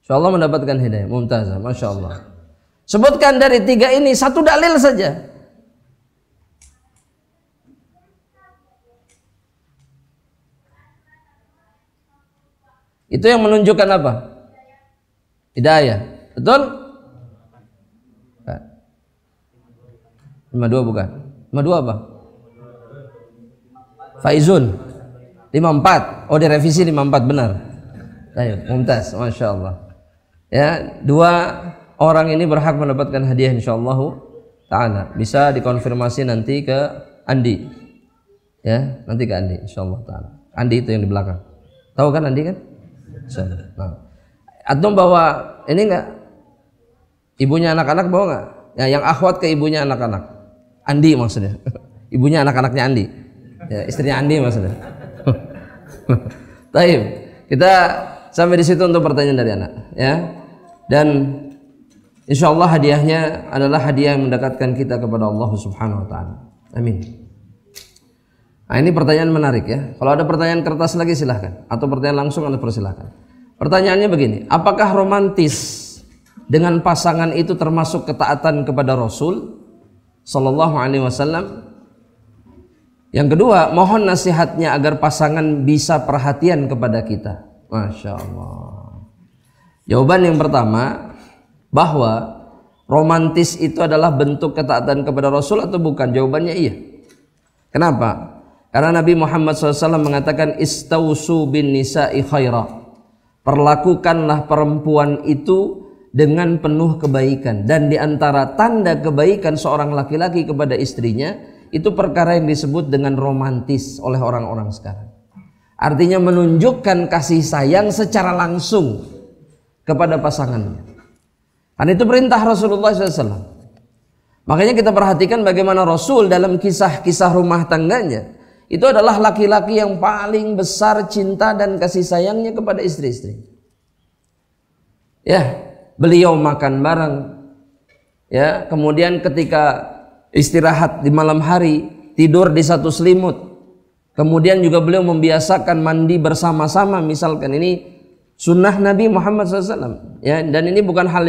InsyaAllah mendapatkan hidayah. Mumtazah, Masya Allah. Sebutkan dari 3 ini 1 dalil saja. Itu yang menunjukkan apa? Hidayah. Betul? 52 bukan? 52 apa? Faizun 54. Oh, direvisi 54, benar. Ayo, mumtaz, Masya Allah. Ya, 2 orang ini berhak mendapatkan hadiah insyaallah ta'ala. Bisa dikonfirmasi nanti ke Andi. Ya, nanti ke Andi insyaallah ta'ala. Andi itu yang di belakang. Tahu kan Andi kan? Nah. Antum bawa ini enggak? Ibunya anak-anak bawa enggak? Ya, yang akhwat ke ibunya anak-anak. Andi maksudnya. Ibunya anak-anaknya Andi. Ya, istrinya Andi maksudnya. Taib. Kita sampai di situ untuk pertanyaan dari anak, ya. Dan insyaallah hadiahnya adalah hadiah yang mendekatkan kita kepada Allah Subhanahu wa taala. Amin. Nah, ini pertanyaan menarik ya. Kalau ada pertanyaan kertas lagi silahkan, atau pertanyaan langsung Anda persilahkan. Pertanyaannya begini, apakah romantis dengan pasangan itu termasuk ketaatan kepada Rasul sallallahu alaihi wasallam? Yang kedua, mohon nasihatnya agar pasangan bisa perhatian kepada kita. Masya Allah. Jawaban yang pertama, bahwa romantis itu adalah bentuk ketaatan kepada Rasul atau bukan? Jawabannya iya. Kenapa? Karena Nabi Muhammad SAW mengatakan istausu bin nisa'i khaira. Perlakukanlah perempuan itu dengan penuh kebaikan. Dan diantara tanda kebaikan seorang laki-laki kepada istrinya, itu perkara yang disebut dengan romantis oleh orang-orang sekarang. Artinya menunjukkan kasih sayang secara langsung kepada pasangannya. Karena itu perintah Rasulullah SAW. Makanya kita perhatikan bagaimana Rasul dalam kisah-kisah rumah tangganya, itu adalah laki-laki yang paling besar cinta dan kasih sayangnya kepada istri-istri. Ya, beliau makan bareng. Ya, kemudian ketika istirahat di malam hari, tidur di satu selimut. Kemudian juga beliau membiasakan mandi bersama-sama, misalkan ini sunnah Nabi Muhammad SAW. Ya, dan ini bukan hal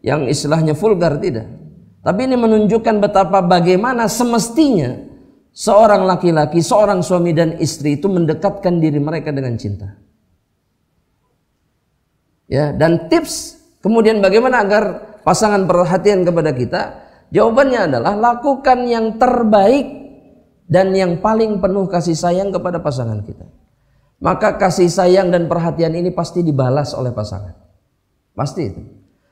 yang istilahnya vulgar, tidak. Tapi ini menunjukkan betapa bagaimana semestinya seorang laki-laki, seorang suami dan istri itu mendekatkan diri mereka dengan cinta. Ya, dan tips kemudian bagaimana agar pasangan perhatian kepada kita? Jawabannya adalah lakukan yang terbaik dan yang paling penuh kasih sayang kepada pasangan kita. Maka kasih sayang dan perhatian ini pasti dibalas oleh pasangan. Pasti itu.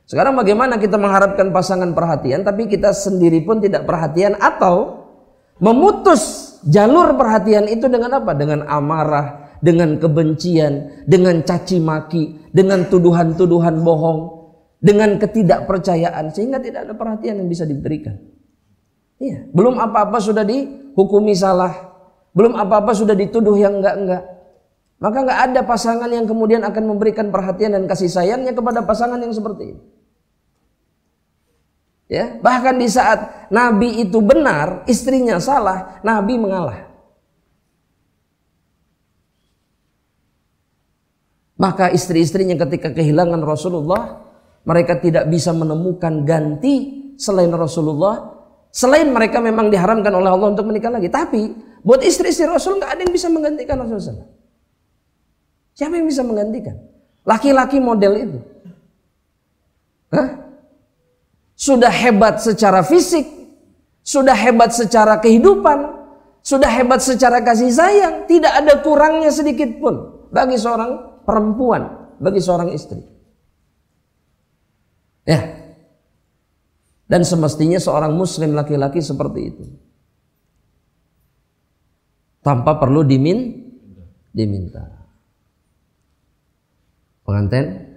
Sekarang bagaimana kita mengharapkan pasangan perhatian tapi kita sendiri pun tidak perhatian, atau memutus jalur perhatian itu dengan apa? Dengan amarah, dengan kebencian, dengan caci maki, dengan tuduhan-tuduhan bohong, dengan ketidakpercayaan, sehingga tidak ada perhatian yang bisa diberikan. Iya, belum apa-apa sudah dihukumi salah, belum apa-apa sudah dituduh yang enggak-enggak. Maka enggak ada pasangan yang kemudian akan memberikan perhatian dan kasih sayangnya kepada pasangan yang seperti ini. Ya, bahkan di saat Nabi itu benar, istrinya salah, Nabi mengalah. Maka istri-istrinya ketika kehilangan Rasulullah, mereka tidak bisa menemukan ganti selain Rasulullah. Selain mereka memang diharamkan oleh Allah untuk menikah lagi, tapi buat istri-istri Rasul nggak ada yang bisa menggantikan Rasulullah. Siapa yang bisa menggantikan? Laki-laki model itu. Hah? Sudah hebat secara fisik, sudah hebat secara kehidupan, sudah hebat secara kasih sayang, tidak ada kurangnya sedikit pun bagi seorang perempuan, bagi seorang istri. Ya. Dan semestinya seorang muslim laki-laki seperti itu. Tanpa perlu diminta. Pengantin,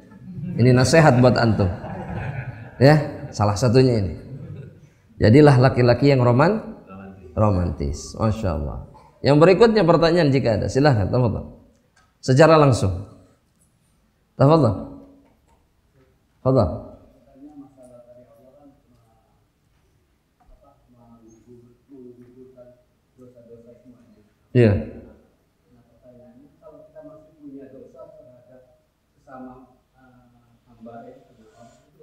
ini nasihat buat antum. Ya. Salah satunya ini. Jadilah laki-laki yang romantis. Masya Allah. Yang berikutnya pertanyaan jika ada, silahkan. Tafadhol. Secara langsung. Tafadhol. Tafadhol. Iya.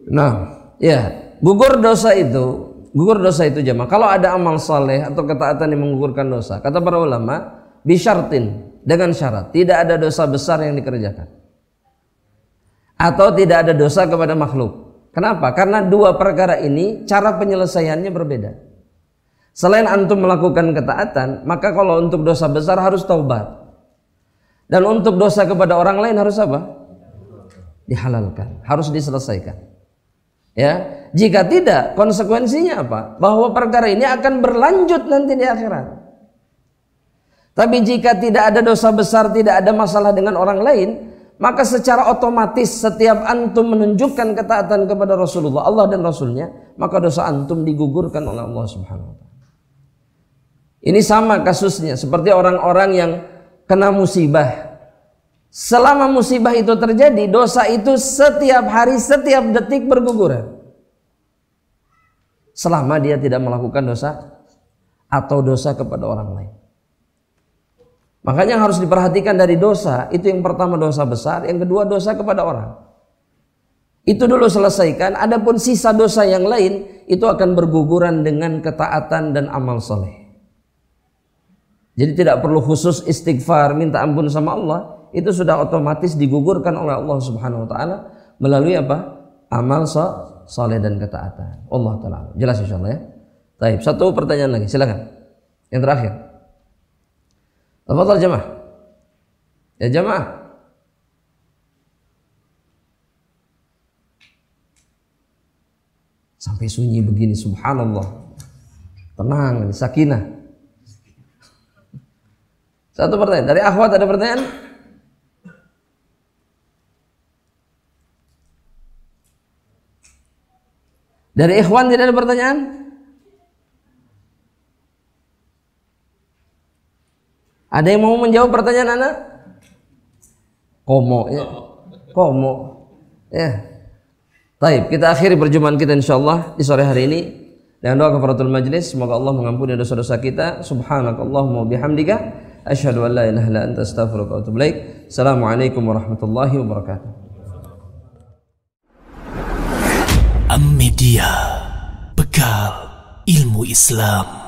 Nah, ya, gugur dosa itu jemaah. Kalau ada amal saleh atau ketaatan yang menggugurkan dosa, kata para ulama, bisyartin, dengan syarat tidak ada dosa besar yang dikerjakan, atau tidak ada dosa kepada makhluk. Kenapa? Karena dua perkara ini cara penyelesaiannya berbeda. Selain antum melakukan ketaatan, maka kalau untuk dosa besar harus taubat, dan untuk dosa kepada orang lain harus apa? Dihalalkan, harus diselesaikan. Ya, jika tidak, konsekuensinya apa? Bahwa perkara ini akan berlanjut nanti di akhirat. Tapi jika tidak ada dosa besar, tidak ada masalah dengan orang lain, maka secara otomatis setiap antum menunjukkan ketaatan kepada Rasulullah, Allah dan Rasulnya, maka dosa antum digugurkan oleh Allah Subhanahu wa ta'ala. Ini sama kasusnya seperti orang-orang yang kena musibah. Selama musibah itu terjadi, dosa itu setiap hari, setiap detik berguguran. Selama dia tidak melakukan dosa atau dosa kepada orang lain. Makanya yang harus diperhatikan dari dosa, itu yang pertama dosa besar, yang kedua dosa kepada orang. Itu dulu selesaikan, adapun sisa dosa yang lain, itu akan berguguran dengan ketaatan dan amal soleh. Jadi tidak perlu khusus istighfar, minta ampun sama Allah, itu sudah otomatis digugurkan oleh Allah Subhanahu wa ta'ala melalui apa? Amal soleh dan ketaatan. Allah ta'ala. Jelas insyaallah ya. Baik, satu pertanyaan lagi, silakan. Yang terakhir. Tafadhal jamaah. Ya jamaah. Sampai sunyi begini, subhanallah. Tenang, sakinah. Satu pertanyaan. Dari akhwat ada pertanyaan? Dari ikhwan tidak ada pertanyaan? Ada yang mau menjawab pertanyaan anak? Komo ya. Komo. Ya. Baik, kita akhiri perjumpaan kita insyaallah di sore hari ini dengan doa kafaratul majlis. Semoga Allah mengampuni dosa-dosa kita. Subhanakallahumma bihamdika asyhadu an la ilaha illa anta astaghfiruka wa atubu ilaik. Assalamualaikum warahmatullahi wabarakatuh. Am Media, bekal ilmu Islam.